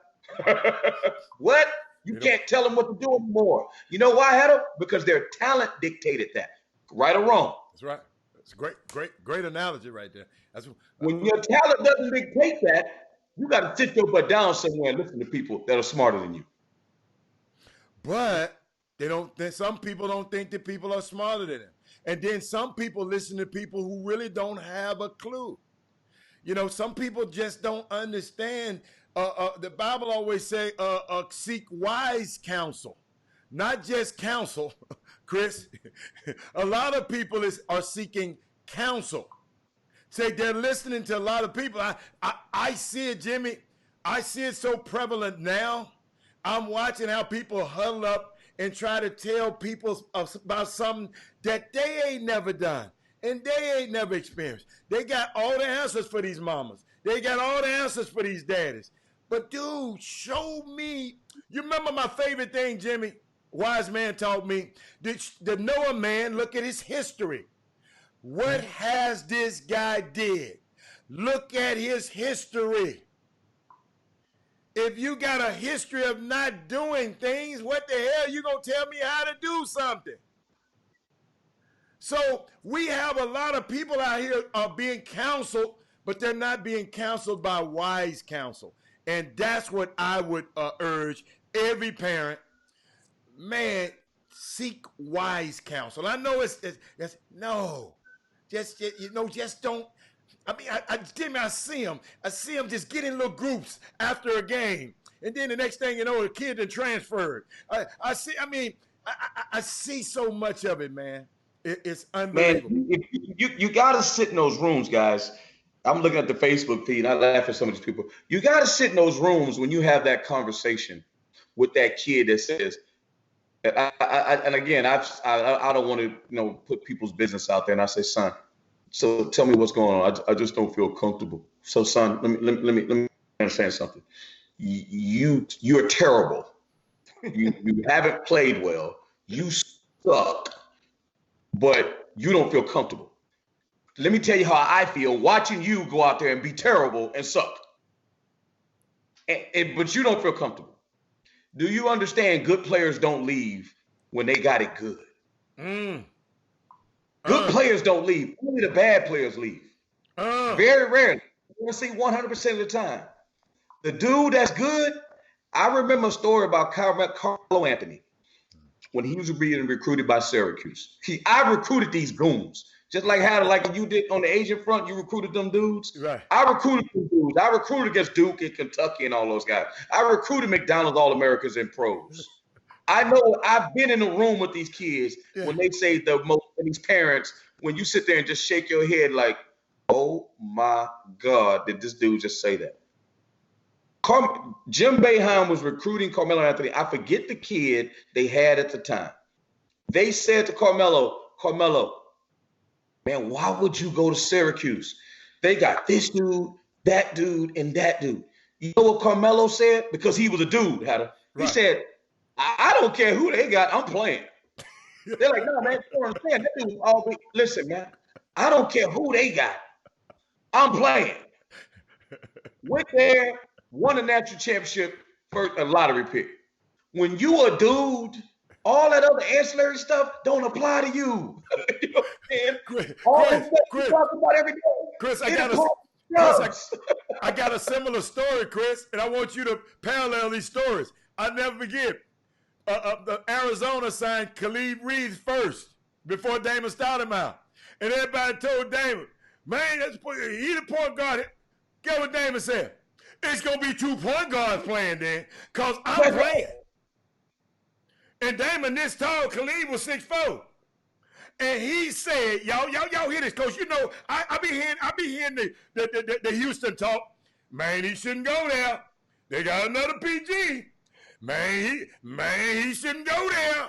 What? You can't tell them what to do anymore. You know why, Hatter? Because their talent dictated that. Right or wrong? That's right. That's a great analogy right there. When your talent doesn't dictate that, you got to sit your butt down somewhere and listen to people that are smarter than you. But some people don't think that people are smarter than them. And then some people listen to people who really don't have a clue. You know, some people just don't understand. The Bible always say, seek wise counsel, not just counsel, Chris. A lot of people are seeking counsel. Say they're listening to a lot of people. I see it, Jimmy. I see it so prevalent now. I'm watching how people huddle up and try to tell people about something that they ain't never done and they ain't never experienced. They got all the answers for these mamas. They got all the answers for these daddies. But dude, show me. You remember my favorite thing, Jimmy? Wise man taught me. The Noah man, look at his history. What has this guy did? Look at his history. If you got a history of not doing things, what the hell you gonna tell me how to do something? So we have a lot of people out here are being counseled, but they're not being counseled by wise counsel. And that's what I would urge every parent. Man, seek wise counsel. I know it's no. Just don't. I mean, I see them. I see them just get in little groups after a game, and then the next thing you know, the kid done transferred. I see so much of it, man. It's unbelievable. Man, you got to sit in those rooms, guys. I'm looking at the Facebook feed. I laugh at some of these people. You got to sit in those rooms when you have that conversation with that kid that says, and again, I don't want to put people's business out there. And I say, son, so tell me what's going on. I just don't feel comfortable. So, son, let me understand something. You're terrible. You haven't played well. You suck, but you don't feel comfortable. Let me tell you how I feel watching you go out there and be terrible and suck. But you don't feel comfortable. Do you understand good players don't leave when they got it good? Good players don't leave. Only the bad players leave. Very rarely. You're going to see 100% of the time. The dude that's good, I remember a story about Carmelo Anthony when he was being recruited by Syracuse. I recruited these goons. Just like you did on the Asian front, you recruited them dudes. Right. I recruited them dudes. I recruited against Duke and Kentucky and all those guys. I recruited McDonald's All-Americans and pros. I know I've been in the room with these kids when they say these parents, when you sit there and just shake your head like, oh my God, did this dude just say that? Jim Boeheim was recruiting Carmelo Anthony. I forget the kid they had at the time. They said to Carmelo, man, why would you go to Syracuse? They got this dude, that dude, and that dude. You know what Carmelo said? Because he was a dude, He said, I don't care who they got, I'm playing. They're like, no, man, you don't understand. That dude always, listen, man, I don't care who they got, I'm playing. Went there, won a national championship, first a lottery pick. When you a dude, all that other ancillary stuff don't apply to you. You know what I'm saying? All the stuff you talk about every day. Chris, I got a similar story, Chris, and I want you to parallel these stories. I'll never forget. Arizona signed Khalid Reeves first before Damon Stoudemire. And everybody told Damon, man, he the point guard. Get what Damon said. It's going to be 2 point guards playing then because I'm playing. And Damon this tall, Khalid was 6'4". And he said, y'all hear this, Coach. You know, I be hearing the Houston talk. Man, he shouldn't go there. They got another PG. Man, he shouldn't go there.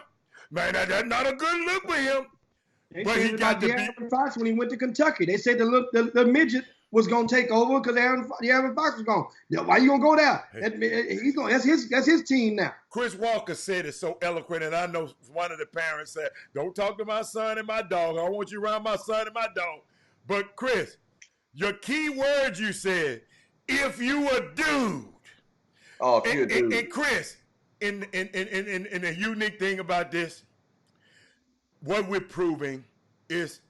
Man, that's not a good look for him. But he got the Fox when he went to Kentucky. They said the midget was gonna take over because Aaron Fox was gone. Yeah, why you gonna go there? That's his team now. Chris Walker said it so eloquent, and I know one of the parents said, "Don't talk to my son and my dog. I don't want you around my son and my dog." But Chris, your key words you said, "If you a dude." Oh, if you're a dude. And Chris, in the unique thing about this, what we're proving is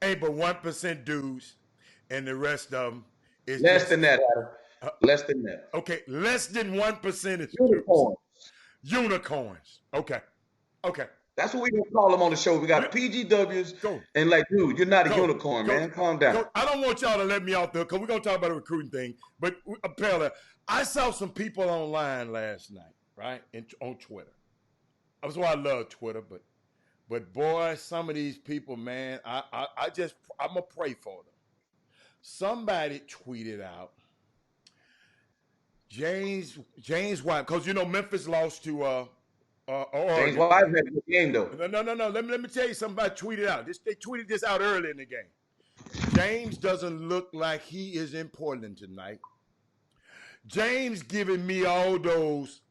ain't but 1% dudes, and the rest of them is less than that, Adam. Less than that. Okay, less than 1% is Unicorns. Unicorns. Okay. That's what we gonna call them on the show. We got PGWs and like, dude, you're not a unicorn, man. Calm down. I don't want y'all to let me off there because we're gonna talk about a recruiting thing. But apparently, I saw some people online last night, right, on Twitter. That's why I love Twitter, but boy, some of these people, man, I'm gonna pray for them. Somebody tweeted out James White, because Memphis lost to Oregon. James White had a good game though. No. Let me tell you something. Somebody tweeted out. They tweeted this out early in the game. James doesn't look like he is in Portland tonight. James giving me all those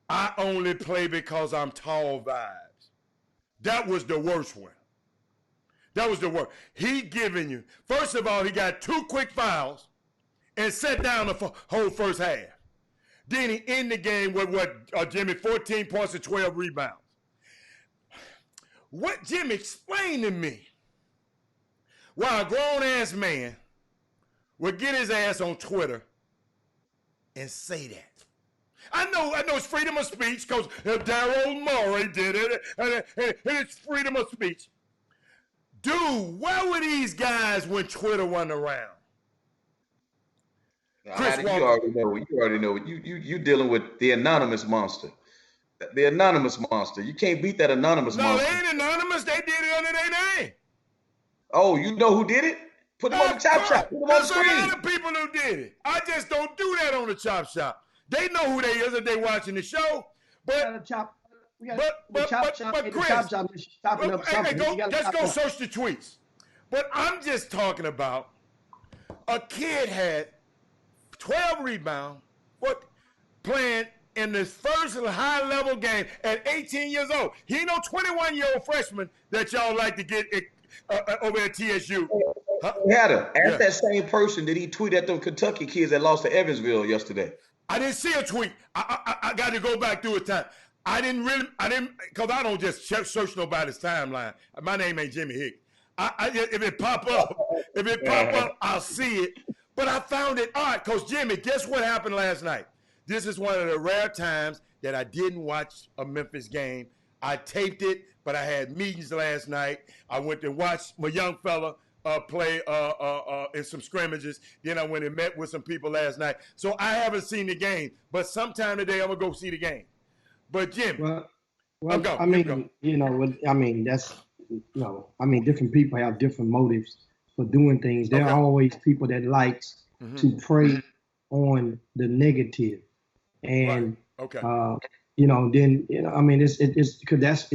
I only play because I'm tall vibes. That was the worst one. That was the worst. He giving you, first of all, he got 2 quick fouls and sat down the whole first half. Then he ended the game with Jimmy, 14 points and 12 rebounds. What, Jimmy, explain to me why a grown-ass man would get his ass on Twitter and say that. I know it's freedom of speech because Daryl Morey did it, and it's freedom of speech. Dude, where were these guys when Twitter wasn't around? Chris Walker. You already know. You dealing with the anonymous monster. The anonymous monster. You can't beat that anonymous monster. No, they ain't anonymous. They did it under their name. Oh, you know who did it? Put them on the chop shop. Put them on the screen. There's a lot of people who did it. I just don't do that on the chop shop. They know who they is if they watching the show. But Chris, let's go search the tweets. But I'm just talking about a kid had 12 rebounds, playing in his first high-level game at 18 years old. He ain't no 21-year-old freshman that y'all like to get over at TSU. Huh? Ask that same person that he tweeted at them Kentucky kids that lost to Evansville yesterday. I didn't see a tweet. I got to go back through a time. I didn't, because I don't just search nobody's timeline. My name ain't Jimmy Hicks. If it pop up, I'll see it. But I found it odd, because Jimmy, guess what happened last night? This is one of the rare times that I didn't watch a Memphis game. I taped it, but I had meetings last night. I went to watch my young fella play in some scrimmages. Then I went and met with some people last night. So I haven't seen the game, but sometime today I'm gonna go see the game. But Jim, different people have different motives for doing things. There are always people that likes to prey on the negative, and it's because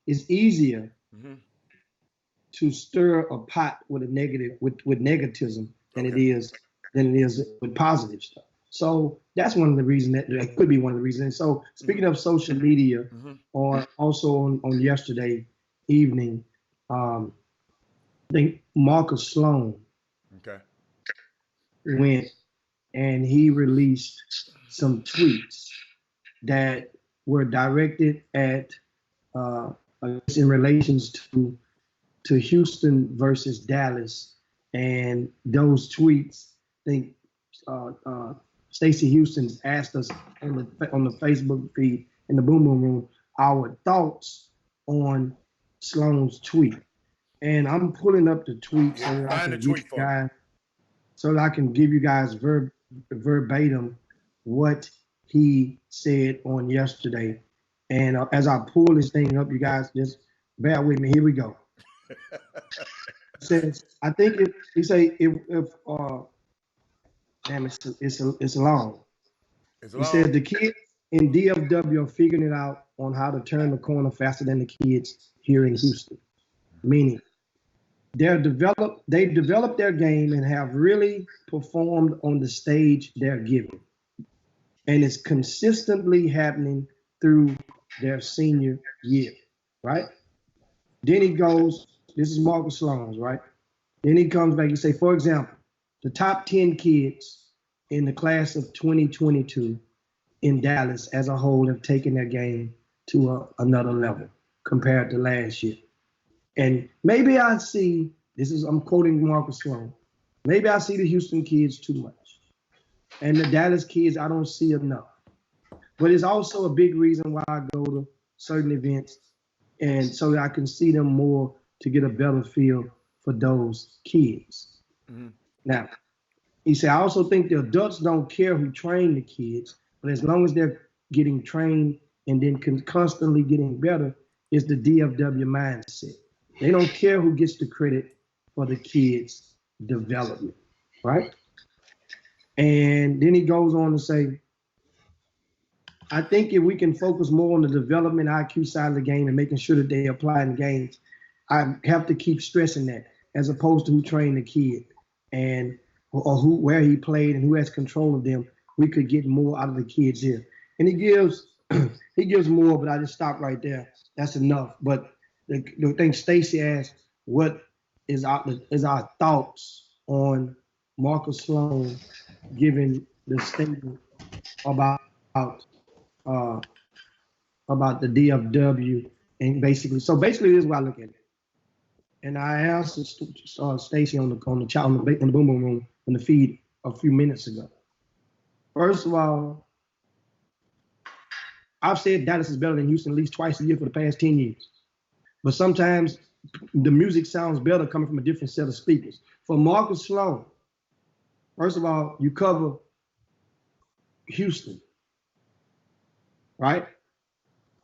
it's easier to stir a pot with a negative with negativism than it is with positive stuff. So that's one of the reasons that could be one of the reasons. And so speaking of social media, or also on yesterday evening, I think Marcus Sloan went and he released some tweets that were directed at in relations to Houston versus Dallas, and those tweets, I think Stacey Houston's asked us on the Facebook feed in the Boom Boom Room our thoughts on Sloan's tweet. And I'm pulling up the tweet so that I can give you guys verbatim what he said on yesterday. And as I pull this thing up, you guys just bear with me. Here we go. Says, I think it's long. He said the kids in DFW are figuring it out on how to turn the corner faster than the kids here in Houston. Meaning They developed their game and have really performed on the stage they're given. And it's consistently happening through their senior year, right? Then he goes, this is Marcus Sloan, right? Then he comes back, you say, for example, the top 10 kids in the class of 2022 in Dallas as a whole have taken their game to another level compared to last year. And maybe I see, I'm quoting Marcus Sloan, maybe I see the Houston kids too much. And the Dallas kids, I don't see enough. But it's also a big reason why I go to certain events, and so that I can see them more to get a better feel for those kids. Mm-hmm. Now, he said, I also think the adults don't care who train the kids, but as long as they're getting trained and then constantly getting better, it's the DFW mindset. They don't care who gets the credit for the kids' development, right? And then he goes on to say, I think if we can focus more on the development IQ side of the game and making sure that they apply in games, I have to keep stressing that, as opposed to who trained the kid and or where he played and who has control of them. We could get more out of the kids here. And he gives more, but I just stop right there. That's enough. But the thing Stacy asked, what is our thoughts on Marcus Sloan giving the statement about the DFW, and basically this is what I look at it. And I asked Stacy on the boom boom room in the feed a few minutes ago. First of all, I've said Dallas is better than Houston at least twice a year for the past 10 years. But sometimes the music sounds better coming from a different set of speakers. For Marcus Sloan, first of all, you cover Houston, right?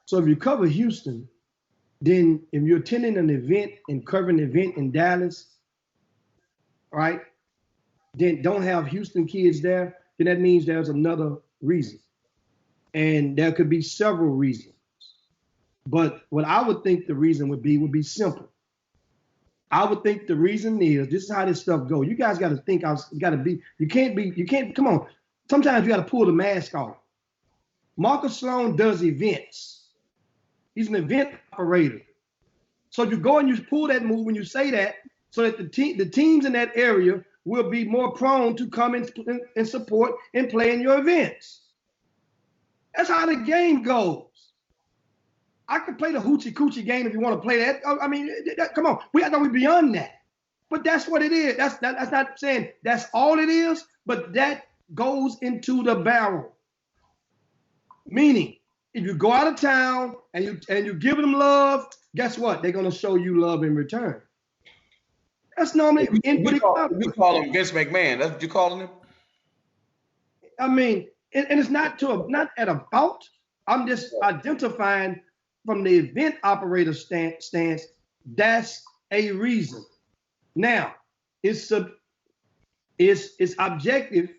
So if you cover Houston, then if you're attending an event and covering an event in Dallas, right, then don't have Houston kids there, then that means there's another reason. And there could be several reasons. But what I would think the reason would be simple. I would think the reason is, this is how this stuff goes. You guys got to think, you can't, come on. Sometimes you got to pull the mask off. Marcus Sloan does events. He's an event operator. So you go and you pull that move when you say that, so that the teams in that area will be more prone to come and support and play in your events. That's how the game goes. I could play the hoochie coochie game if you want to play that. I mean, come on. I know we're beyond that. But that's what it is. That's not saying that's all it is, but that goes into the barrel. Meaning, if you go out of town and you give them love, guess what? They're gonna show you love in return. That's normally we call him Vince McMahon. That's what you calling him? I mean, and it's not at a fault. I'm just identifying from the event operator stance. That's a reason. Now, it's objective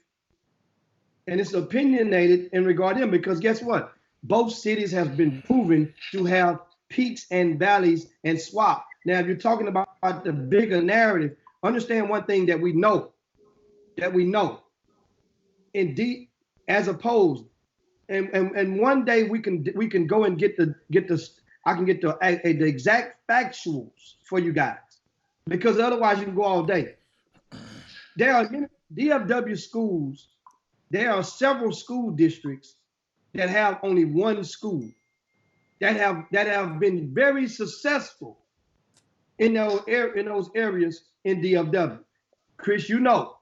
and it's opinionated in regard to him, because guess what? Both cities have been proven to have peaks and valleys and swap. Now, if you're talking about the bigger narrative, understand one thing that we know. Indeed, as opposed, and one day we can go and get the exact factuals for you guys, because otherwise you can go all day. There are many DFW schools. There are several school districts that have only one school that have been very successful in those areas in DFW. Chris, you know.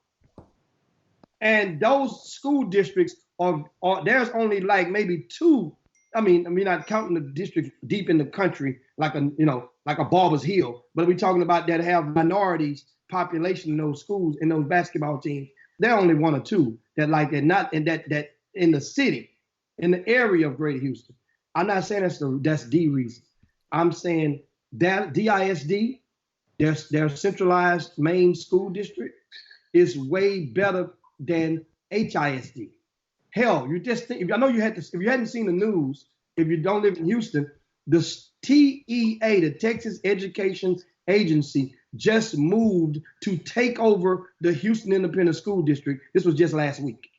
And those school districts are there's only like maybe two. I mean, not counting the districts deep in the country, like a Barbers Hill, but we're talking about that have minorities population in those schools, in those basketball teams. There are only one or two that like that, not in that in the city, in the area of Greater Houston. I'm not saying that's the reason. I'm saying that DISD, their centralized main school district, is way better than HISD. Hell, you just think, if you hadn't seen the news, if you don't live in Houston, the TEA, the Texas Education Agency, just moved to take over the Houston Independent School District. This was just last week.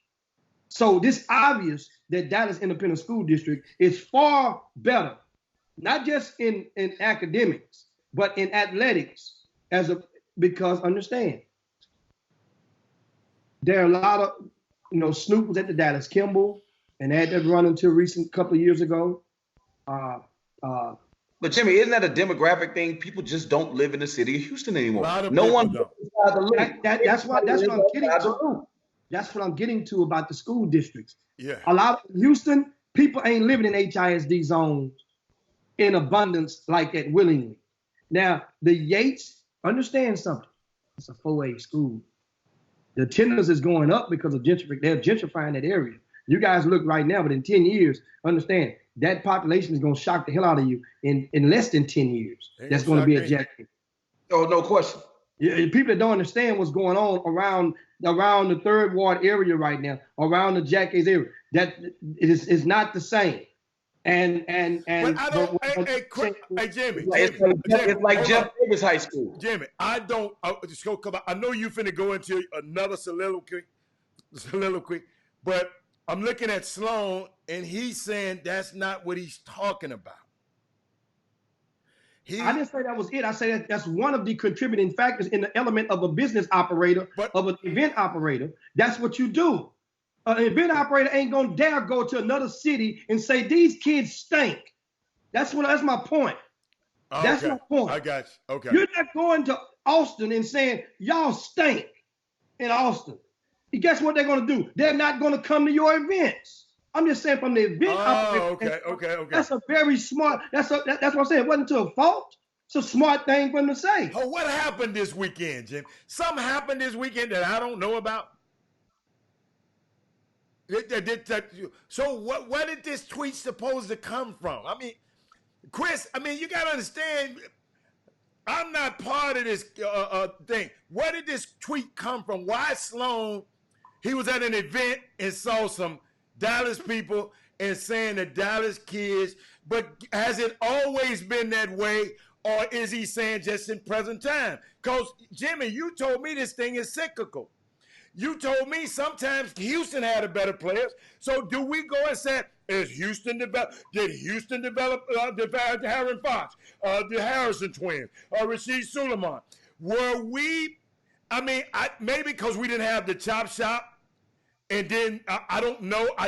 So this obvious that Dallas Independent School District is far better, not just in academics, but in athletics because understand, there are a lot of, Snoop was at the Dallas Kimball, and they had that run until recent couple of years ago. But Jimmy, isn't that a demographic thing? People just don't live in the city of Houston anymore. No one. That's what I'm getting to. That's what I'm getting to about the school districts. Yeah. A lot of Houston people ain't living in HISD zones in abundance like that willingly. Now, the Yates, understand something. It's a 4A school. The attendance is going up because of gentrifying. They're gentrifying that area. You guys look right now, but in 10 years, understand that population is going to shock the hell out of you in less than 10 years. That's going to be a jacket. Oh, no question. Yeah, people that don't understand what's going on around the Third Ward area right now, around the Jack Hayes area, that is not the same. And but I don't. Hey, Jimmy. It's like Jeff Davis High School. Jimmy, I don't. Just go come. I know you finna go into another soliloquy, but I'm looking at Sloan, and he's saying that's not what he's talking about. I didn't say that was it. I said that's one of the contributing factors in the element of a business operator, of an event operator. That's what you do. An event operator ain't gonna dare go to another city and say these kids stink. That's my point. Okay. That's my point. I got you. Okay. You're not going to Austin and saying y'all stink in Austin. And guess what they're gonna do? They're not gonna come to your events. I'm just saying from the event operator. Okay. That's a very smart. That's what I'm saying. It wasn't to a fault. It's a smart thing for them to say. Oh, what happened this weekend, Jim? Something happened this weekend that I don't know about. So where did this tweet supposed to come from? I mean, Chris, you got to understand, I'm not part of this thing. Where did this tweet come from? Why Sloan, he was at an event and saw some Dallas people and saying the Dallas kids, but has it always been that way, or is he saying just in present time? Because, Jimmy, you told me this thing is cyclical. You told me sometimes Houston had a better players. So do we go and say, did Houston develop Harron Fox, the Harrison twins, Rasheed Suleiman? Were we, maybe because we didn't have the chop shop, and then I don't know, I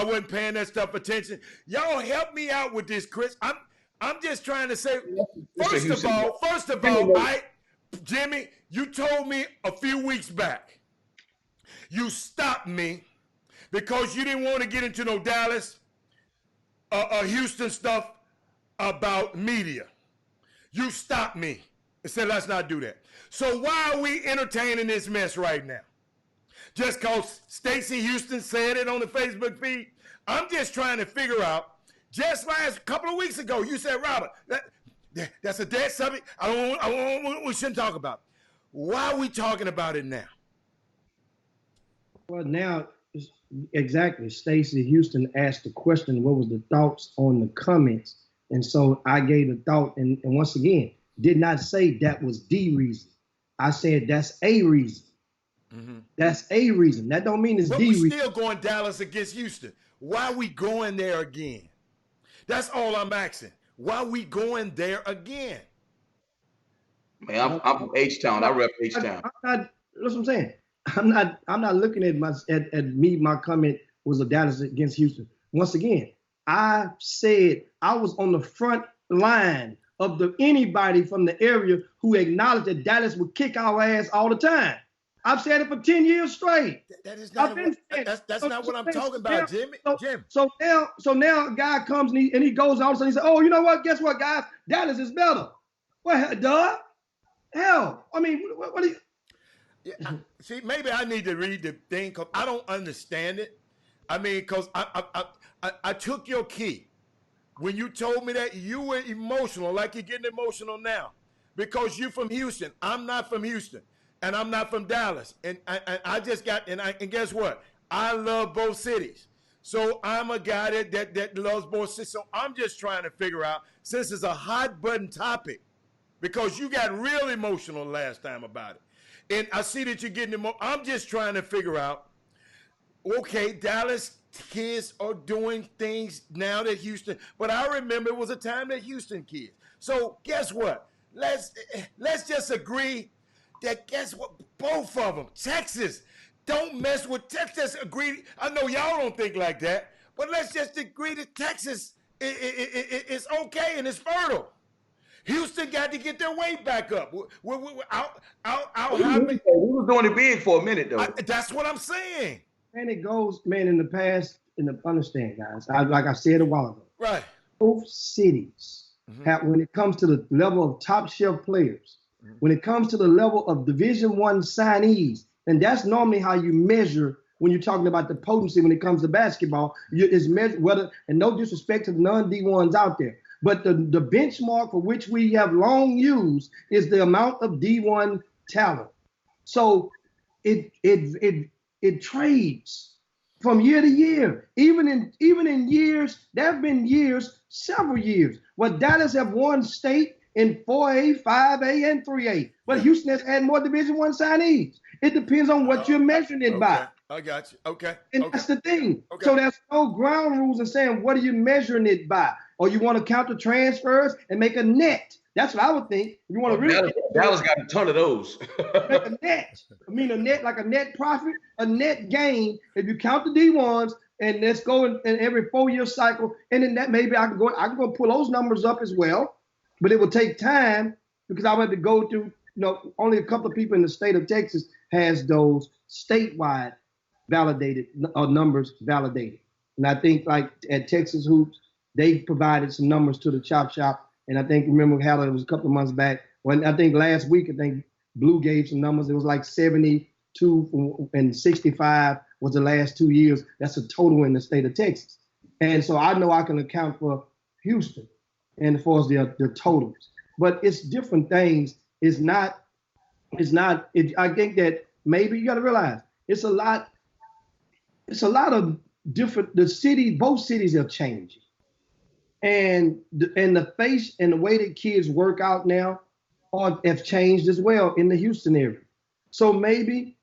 wasn't paying that stuff attention. Y'all help me out with this, Chris. I'm just trying to say, first of all, Jimmy, you told me a few weeks back, you stopped me because you didn't want to get into no Dallas, Houston stuff about media. You stopped me and said, let's not do that. So why are we entertaining this mess right now? Just because Stacey Houston said it on the Facebook feed? I'm just trying to figure out, just last couple of weeks ago, you said, Robert, that's a dead subject. We shouldn't talk about it. Why are we talking about it now? Well, now, exactly. Stacey Houston asked the question, what was the thoughts on the comments? And so I gave the thought, and once again, did not say that was the reason. I said that's a reason. Mm-hmm. That's a reason. That don't mean it's the reason. We're still going Dallas against Houston. Why are we going there again? That's all I'm asking. Why are we going there again? Man, I'm from H-Town. I rep H-Town. That's what I'm saying. I'm not looking at my comment was a Dallas against Houston. Once again, I said I was on the front line of anybody from the area who acknowledged that Dallas would kick our ass all the time. I've said it for 10 years straight. That is not that's not what I'm talking about, Jimmy. Jim. So now a guy comes and he goes out and he says, oh, you know what? Guess what, guys? Dallas is better. Well, duh. Hell, what do you? Yeah, see, maybe I need to read the thing because I don't understand it. Because I took your key. When you told me that, you were emotional, like you're getting emotional now. Because you're from Houston. I'm not from Houston. And I'm not from Dallas. And I just got, and guess what? I love both cities. So I'm a guy that loves both cities. So I'm just trying to figure out, since it's a hot button topic, because you got real emotional last time about it. And I see that you're getting emotional. I'm just trying to figure out, okay, Dallas kids are doing things now that Houston, but I remember it was a time that Houston kids. So guess what? Let's just agree that guess what? Both of them, Texas, don't mess with Texas. Agree. I know y'all don't think like that, but let's just agree that Texas is okay and it's fertile. Houston got to get their weight back up. We was doing it big for a minute, though. That's what I'm saying. And it goes, man, in the past, understand, guys, like I said a while ago. Right. Both cities, have, when it comes to the level of top shelf players, when it comes to the level of Division I signees, and that's normally how you measure when you're talking about the potency when it comes to basketball, is measured whether, and no disrespect to the non-D1s out there, but the benchmark for which we have long used is the amount of D1 talent. So it trades from year to year. Even in years, there have been years, several years, where Dallas have won state in 4A, 5A, and 3A. But Houston has had more Division I signees. It depends on what you're measuring it by. I got you. Okay. And that's the thing. Okay. So there's no ground rules in saying what are you measuring it by? Or you want to count the transfers and make a net. That's what I would think. You want to really Dallas got a ton of those. make a net. I mean a net, like a net profit, a net gain. If you count the D1s and let's go in every 4-year cycle, and then that maybe I can go pull those numbers up as well. But it will take time because I want to go through, only a couple of people in the state of Texas has those statewide validated numbers validated. And I think like at Texas Hoops, they provided some numbers to the Chop Shop. And I think, remember how it was a couple of months back when I think last week, I think Blue gave some numbers. It was like 72 and 65 was the last 2 years. That's a total in the state of Texas. And so I know I can account for Houston and as far as the totals, but it's different things. I think that maybe you got to realize it's a lot of different, both cities are changing. And the face and the way that kids work out now have changed as well in the Houston area. So maybe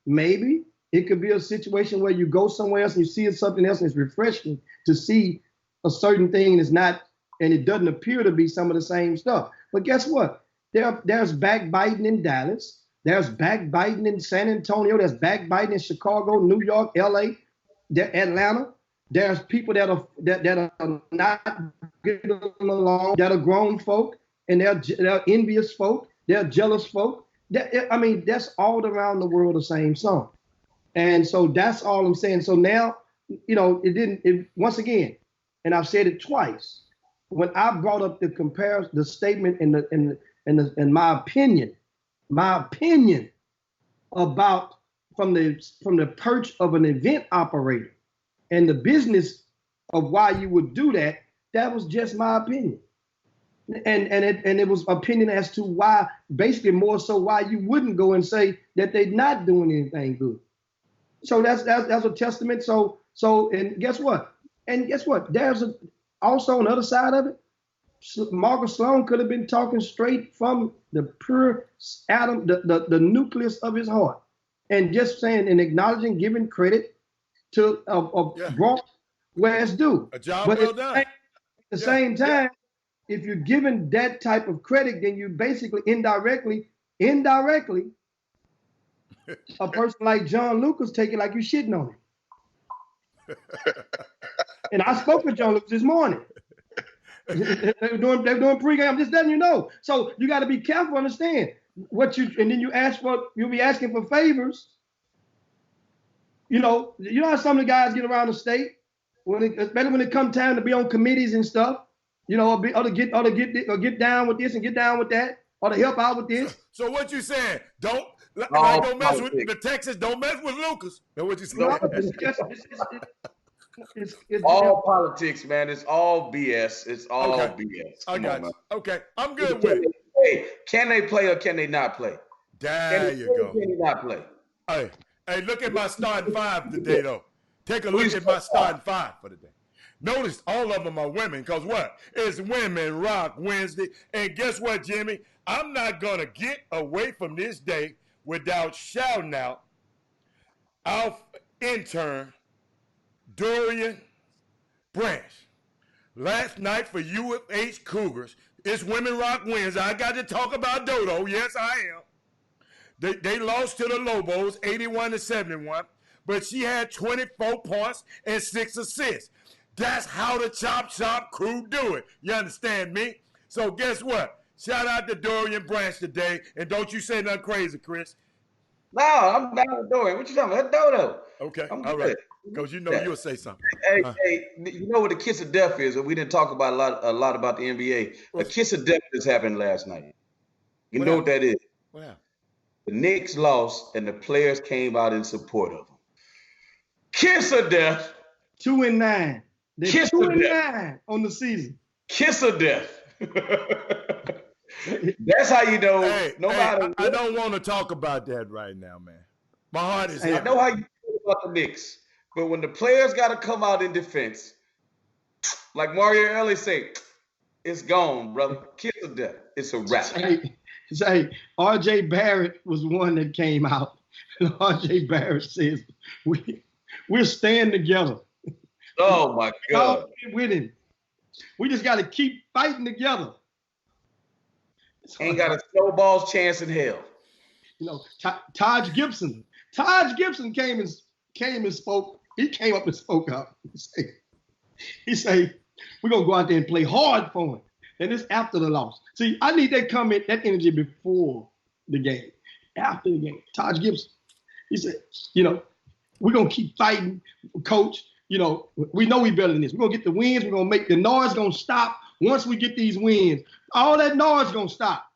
it could be a situation where you go somewhere else and you see something else and it's refreshing to see a certain thing that's not, and it doesn't appear to be some of the same stuff. But guess what? There's backbiting in Dallas. There's backbiting in San Antonio. There's backbiting in Chicago, New York, LA, Atlanta. There's people that are not getting along, that are grown folk, and they're envious folk. They're jealous folk. That's all around the world the same song. And so that's all I'm saying. So now, once again, and I've said it twice, when I brought up the comparison, the statement in my opinion about from the perch of an event operator and the business of why you would do that, that was just my opinion. And it was opinion as to why, basically more so why you wouldn't go and say that they're not doing anything good. So that's a testament. So and guess what? There's also on the other side of it, Marcus Sloan could have been talking straight from the pure atom, the nucleus of his heart, and just saying and acknowledging, giving credit to brought where it's due. A job well done. At the same time, if you're giving that type of credit, then you basically indirectly, a person like John Lucas take it like you shitting on him. And I spoke with John Lucas this morning. They're doing pregame. I'm just letting you know. So you got to be careful. Understand and then you'll be asking for favors. You know how some of the guys get around the state especially when it comes time to be on committees and stuff. Or get down with this and get down with that, or to help out with this. So what you saying? Don't mess with the Texas. Don't mess with Lucas. That's what you saying? It's all politics, man. It's all BS. It's all BS. I got you. Okay, I'm good with it. Hey, can they play or can they not play? There you go. Can they not play? Hey, look at my starting five today, though. Take a look at my starting five for today. Notice all of them are women, because what? It's Women Rock Wednesday. And guess what, Jimmy? I'm not going to get away from this day without shouting out our intern, Dorian Branch. Last night for UFH Cougars, it's Women Rock Wednesday. I got to talk about Dodo. Yes, I am. They lost to the Lobos, 81-71, but she had 24 points and 6 assists. That's how the Chop Shop crew do it. You understand me? So guess what? Shout out to Dorian Branch today, and don't you say nothing crazy, Chris. No, I'm down with Dorian. What you talking about? That's Dodo. Okay, I'm all good. right. Because you know you'll say something. Hey, you know what the kiss of death is? We didn't talk about a lot about the NBA. A kiss of death just happened last night. You know what that is? What happened? The Knicks lost, and the players came out in support of them. Kiss of death. 2-9. They're Kiss 2-9 on the season. Kiss of death. That's how you know. I don't want to talk about that right now, man. My heart is. I know how you feel about the Knicks, but when the players got to come out in defense, like Mario Elie say, it's gone, brother. Kiss of death. It's a wrap. Say, R.J. Barrett was one that came out. R.J. Barrett says, we're staying together. Oh, my God. With him. We just got to keep fighting together. Ain't got a snowball's chance in hell. You know, Taj Gibson. Taj Gibson came and spoke. He came up and spoke up. He say, we're going to go out there and play hard for him. And it's after the loss. See, I need that energy before the game. After the game. Taj Gibson. He said, you know, we're going to keep fighting, coach. You know, we know we're better than this. We're going to get the wins. We're going to make the noise going to stop once we get these wins. All that noise going to stop.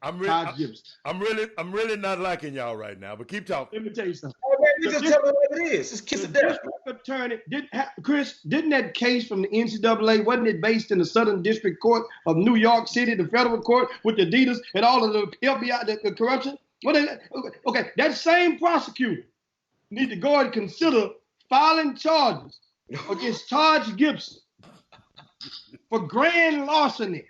I'm really not liking y'all right now, but keep talking. Let me tell you something. Oh, man, we just tell them what it is. It's kiss of death. Attorney, didn't that case from the NCAA, wasn't it based in the Southern District Court of New York City, the federal court with the Adidas and all of the FBI, the corruption? Okay, that same prosecutor need to go and consider filing charges against Taj Gibson for grand larceny.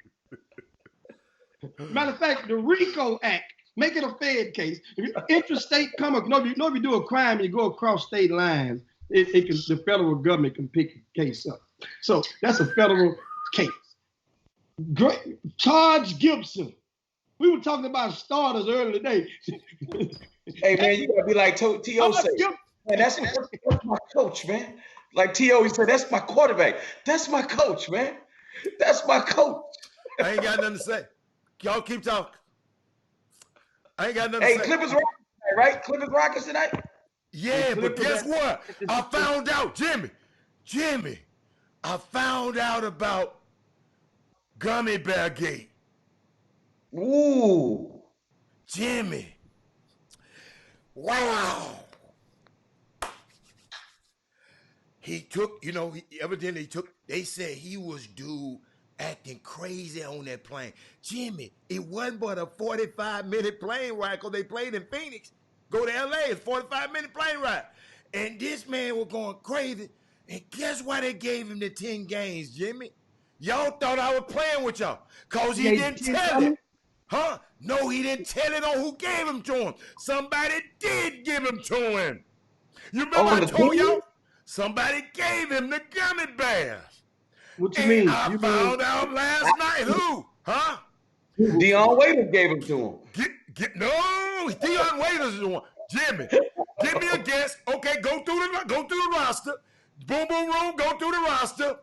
Matter of fact, the RICO Act, make it a Fed case. Interstate commerce. If you do a crime, you go across state lines, the federal government can pick a case up. So that's a federal case. Taj Gibson. We were talking about starters earlier today. Hey, man, you got to be like T.O. said. Man, that's my coach, man. Like T.O. he said, that's my quarterback. That's my coach, man. That's my coach. I ain't got nothing to say. Y'all keep talking. I ain't got nothing to say. Hey, Clippers Rockets tonight, right? Clippers Rockets tonight? Yeah, but guess what? I found out, Jimmy, I found out about Gummy Bear Gate. Ooh. Jimmy. Wow. He took, they said he was due acting crazy on that plane. Jimmy, it wasn't but a 45-minute plane ride because they played in Phoenix. Go to LA, it's 45-minute plane ride. And this man was going crazy. And guess why they gave him the 10 games, Jimmy? Y'all thought I was playing with y'all because he didn't tell it. Huh? No, he didn't tell it on who gave him to him. Somebody did give him to him. You remember I told y'all? Somebody gave him the gummy bears. What you mean? I found out last night. Who? Huh? Dion Waiters gave him to him. No, Dion Waiters is the one. Jimmy, give me a guess. Okay, go through the roster. Boom, boom, room. Go through the roster.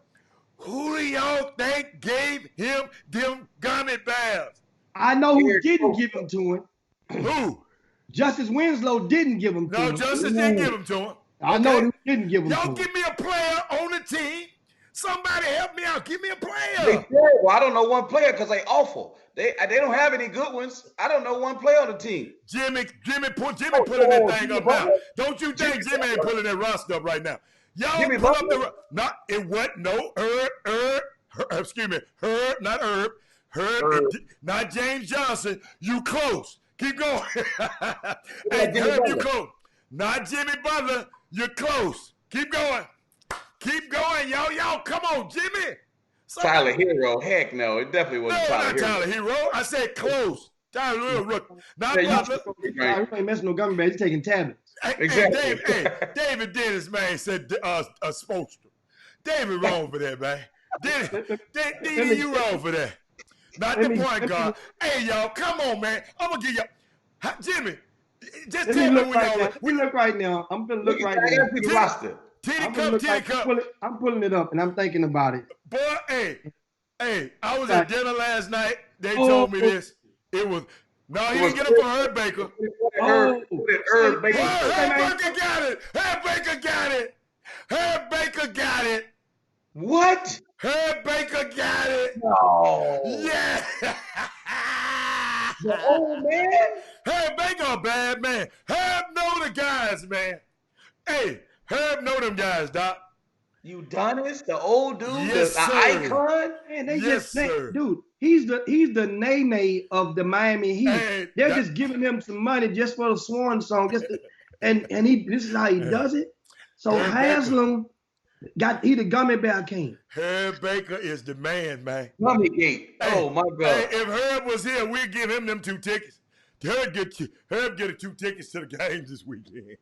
Who do y'all think gave him them gummy bears? I know who didn't give them to him. Who? Justice Winslow didn't give them to him. No, Justice didn't give them to him. I know who didn't give them to him. Y'all give me a player on the team. Somebody help me out. Give me a player. Well, I don't know one player because they awful. They don't have any good ones. I don't know one player on the team. Jimmy pulling that thing up now. Don't you think Jimmy ain't pulling that roster up right now? Y'all pull up the not James Johnson. You close. Keep going. Hey, Herb, you close. Not Jimmy Butler. You're close. Keep going. Keep going, y'all. Y'all, come on, Jimmy. Tyler Hero. Heck no, it definitely No, wasn't Tyler not Hero. Tyler Hero. I said close. Tyler Hero, look. Now, Yeah, look, you- He ain't messing no gummy bears. He's taking tablets. Exactly. David Dennis, man, said a spokesman. David wrong for that, man. David, you wrong for that. Not the point guard. Hey, y'all, come on, man. I'm gonna give y'all, Jimmy. Just Let tell me me look when right y'all. now. We look right now. I'm gonna look right I now. gotta see the roster. Titty I'm, cup, titty cup. I'm pulling it up and I'm thinking about it. Boy, hey, I was at dinner last night. They Oh. told me this. It was no, he didn't get it from Herb Baker. Herb Baker. Herb Baker got it. Herb Baker got it. Herb Baker got it. What? Herb Baker got it. No. Yeah. The old man? Herb Baker a bad man. Herb know the guys, man. Hey, Herb know them guys, Doc. Udonis, the old dude, Yes, the sir. icon. Man, they Yes, just sir. dude. He's the Nene of the Miami Heat. Hey, They're that- just giving him some money just for the Swan song, and he this is how he does it. So Herb Baker. Haslam he the gummy bear king. Herb Baker is the man, man. Mummy Gate. Oh my Hey, God. if Herb was here, we'd give him them 2 tickets. Herb get 2 tickets to the games this weekend.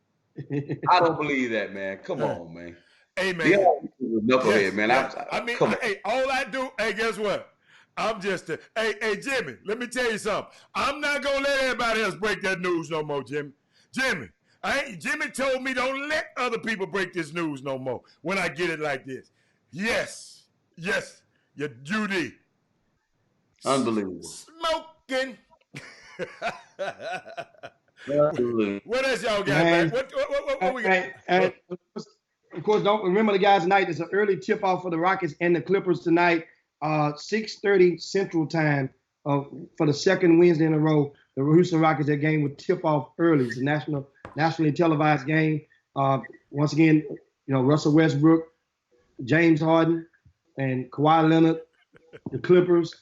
I don't believe that, man. Come on, man. Hey, man. Yeah, knucklehead, Yes, man. yes. I mean, come on. hey, all I do, hey, guess what? I'm just hey, Jimmy, let me tell you something. I'm not gonna let everybody else break that news no more, Jimmy. Jimmy told me don't let other people break this news no more when I get it like this. Yes, you Judy. Unbelievable. Smoking. Unbelievable. What else y'all got, Man. man? What we got? And of course, don't remember the guys tonight. It's an early tip off for the Rockets and the Clippers tonight, 6:30 Central Time for the second Wednesday in a row. The Houston Rockets, their game would tip off early. It's a nationally televised game. Once again, Russell Westbrook, James Harden, and Kawhi Leonard, the Clippers.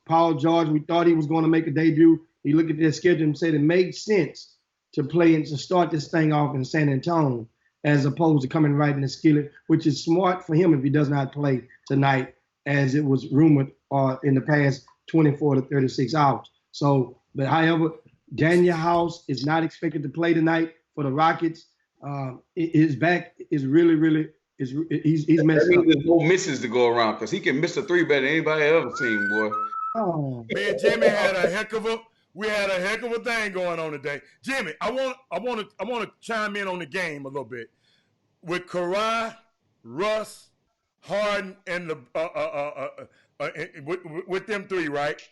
Paul George, we thought he was going to make a debut. He looked at their schedule and said it made sense to play and to start this thing off in San Antonio as opposed to coming right in the skillet, which is smart for him if he does not play tonight, as it was rumored in the past 24 to 36 hours. So, but however, Daniel House is not expected to play tonight for the Rockets. His back is really he's messed That up. means there's no misses to go around because he can miss a 3 better than anybody I've ever seen, boy. Oh. Me and Jimmy had a heck of a thing going on today. Jimmy, I want to chime in on the game a little bit with Kawhi, Russ, Harden, and the with them 3, right?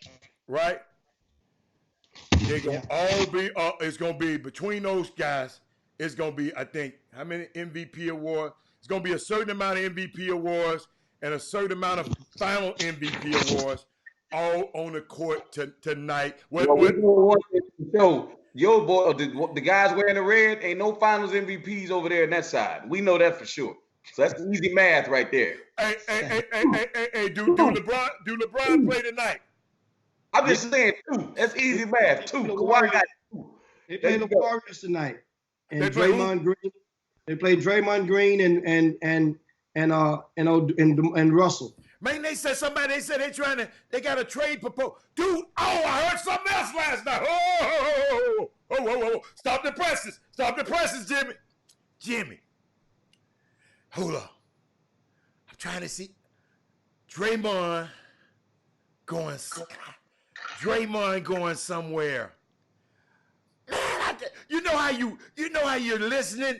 They're gonna all be. It's gonna be between those guys. It's gonna be, I think, how many MVP awards? It's gonna be a certain amount of MVP awards and a certain amount of final MVP awards, all on the court tonight. Well, we don't want to show your boy, the guys wearing the red, ain't no finals MVPs over there on that side. We know that for sure. So that's easy math right there. Hey, do LeBron play tonight? I'm just saying 2. That's easy math. 2. Kawhi got 2. They play the Warriors tonight, and They play Draymond Green. They play Draymond Green and Russell. Man, they said they got a trade proposal. Dude, I heard something else last night. Oh. Stop the presses, Jimmy. Hold up. I'm trying to see Draymond going somewhere. Man, you know how you're listening,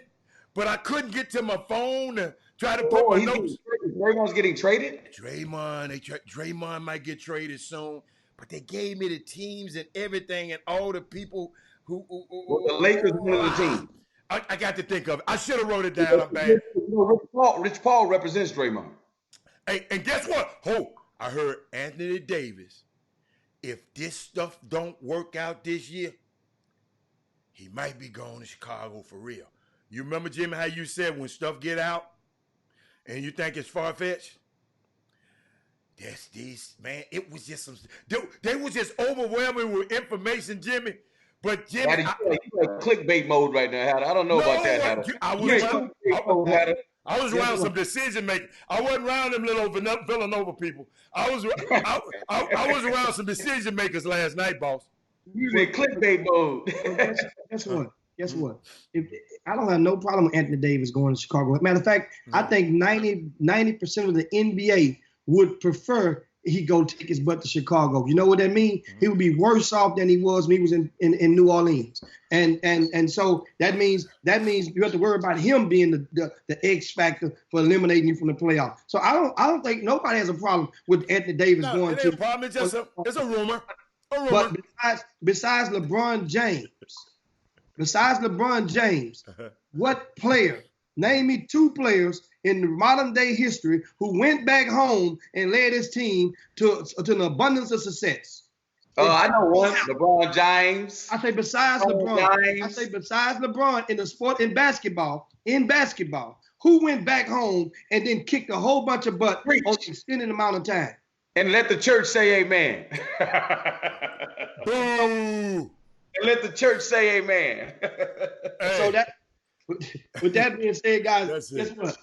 but I couldn't get to my phone to try to put my notes. Draymond's getting traded? Draymond might get traded soon, but they gave me the teams and everything and all the people who the Lakers one of the teams. I got to think of it. I should have wrote it down. I'm bad. Rich Paul represents Draymond. Hey, and guess what? I heard Anthony Davis. If this stuff don't work out this year, he might be going to Chicago for real. You remember, Jimmy, how you said when stuff get out and you think it's far-fetched? That's these, man. It was just they was just overwhelming with information, Jimmy. But Jimmy, You like clickbait mode right now, Hatter. I don't know about that, Hatter. I was around some decision makers. I wasn't around them little Villanova people. I was around some decision makers last night, boss. You was in clickbait mode. Guess what? I don't have no problem with Anthony Davis going to Chicago. Matter of fact, I think 90% of the NBA would prefer he go take his butt to Chicago. You know what that means? He would be worse off than he was when he was in New Orleans. And so that means you have to worry about him being the X factor for eliminating you from the playoffs. So I don't think nobody has a problem with Anthony Davis going to. A problem. It's just it's a rumor. But besides LeBron James, what player? Name me 2 players in modern day history who went back home and led his team to an abundance of success. I know one, LeBron James. I say besides LeBron. I say besides LeBron in basketball, who went back home and then kicked a whole bunch of butt on an extended amount of time. And let the church say amen. Boo! And let the church say amen. Hey. So that, with that being said, guys, guess what?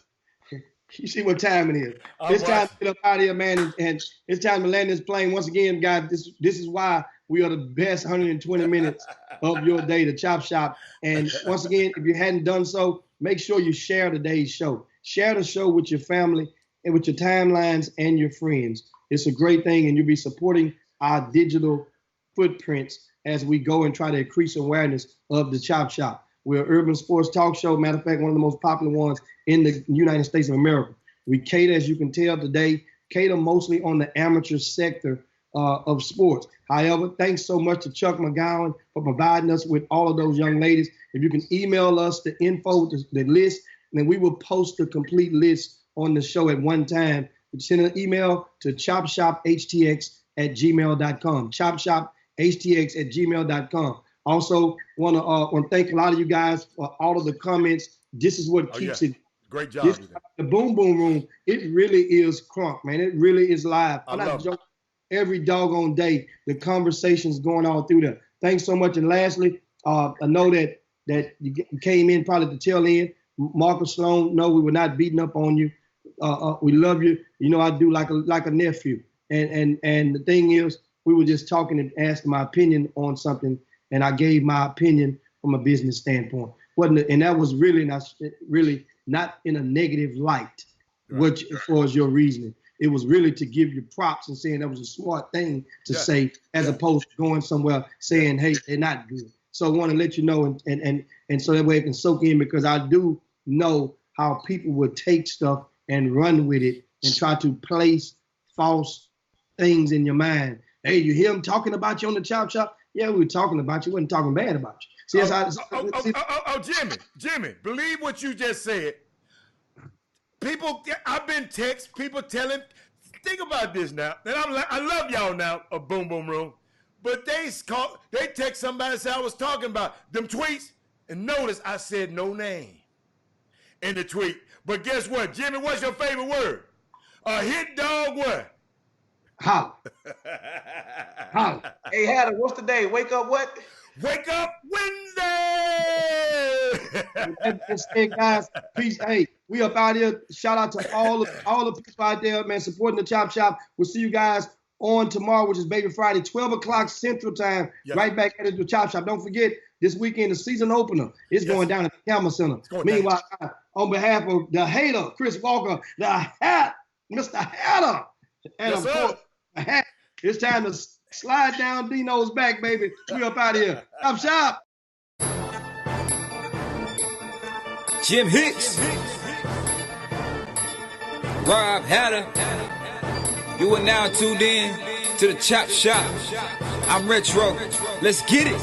You see what time it is. It's time to get up out of here, man, and it's time to land this plane. Once again, guys, this is why we are the best 120 minutes of your day, the Chop Shop. And once again, if you hadn't done so, make sure you share today's show. Share the show with your family and with your timelines and your friends. It's a great thing, and you'll be supporting our digital footprints as we go and try to increase awareness of the Chop Shop. We're an urban sports talk show. Matter of fact, one of the most popular ones in the United States of America. We cater, as you can tell today, mostly on the amateur sector of sports. However, thanks so much to Chuck McGowan for providing us with all of those young ladies. If you can email us the info, the list, then we will post the complete list on the show at one time. Send an email to chopshophtx@gmail.com. chopshophtx@gmail.com. Also, want to thank a lot of you guys for all of the comments. This is what keeps it. Great job. The Boom Boom Room, it really is crunk, man. It really is live. I'm not joking. Every doggone day, the conversations going all through there. Thanks so much. And lastly, I know that you came in probably at the tail end. Marcus Sloan, no, we were not beating up on you. We love you. You know, I do like a nephew. And the thing is, we were just talking and asking my opinion on something, and I gave my opinion from a business standpoint. And that was really not in a negative light, which as far as your reasoning. It was really to give you props and saying that was a smart thing to say, as opposed to going somewhere saying, hey, they're not good. So I want to let you know, and so that way it can soak in, because I do know how people would take stuff and run with it and try to place false things in your mind. Hey, you hear them talking about you on the Chop Shop? Yeah, we were talking about you. We wasn't talking bad about you. See, Jimmy, believe what you just said. People, I've been text people telling, think about this now. And I love y'all now, a Boom Boom Room, but they text somebody and say I was talking about them tweets, and notice I said no name in the tweet. But guess what, Jimmy? What's your favorite word? A hit dog what? Holla. Holla. Hey, Hatter, what's the day? Wake up what? Wake up Wednesday. Hey guys, peace. Hey, we up out here. Shout out to all the people out there, man, supporting the Chop Shop. We'll see you guys on tomorrow, which is Baby Friday, 12 o'clock Central Time. Yes. Right back at the Chop Shop. Don't forget, this weekend, the season opener is going down at the Campbell Center. Meanwhile, on behalf of the hater, Chris Walker, Mr. Hatter, and of course, it's time to slide down Dino's back, baby. We up out of here. Chop Shop. Jim Hicks, Rob Hatter. You are now tuned in to the Chop Shop. I'm Retro. Let's get it.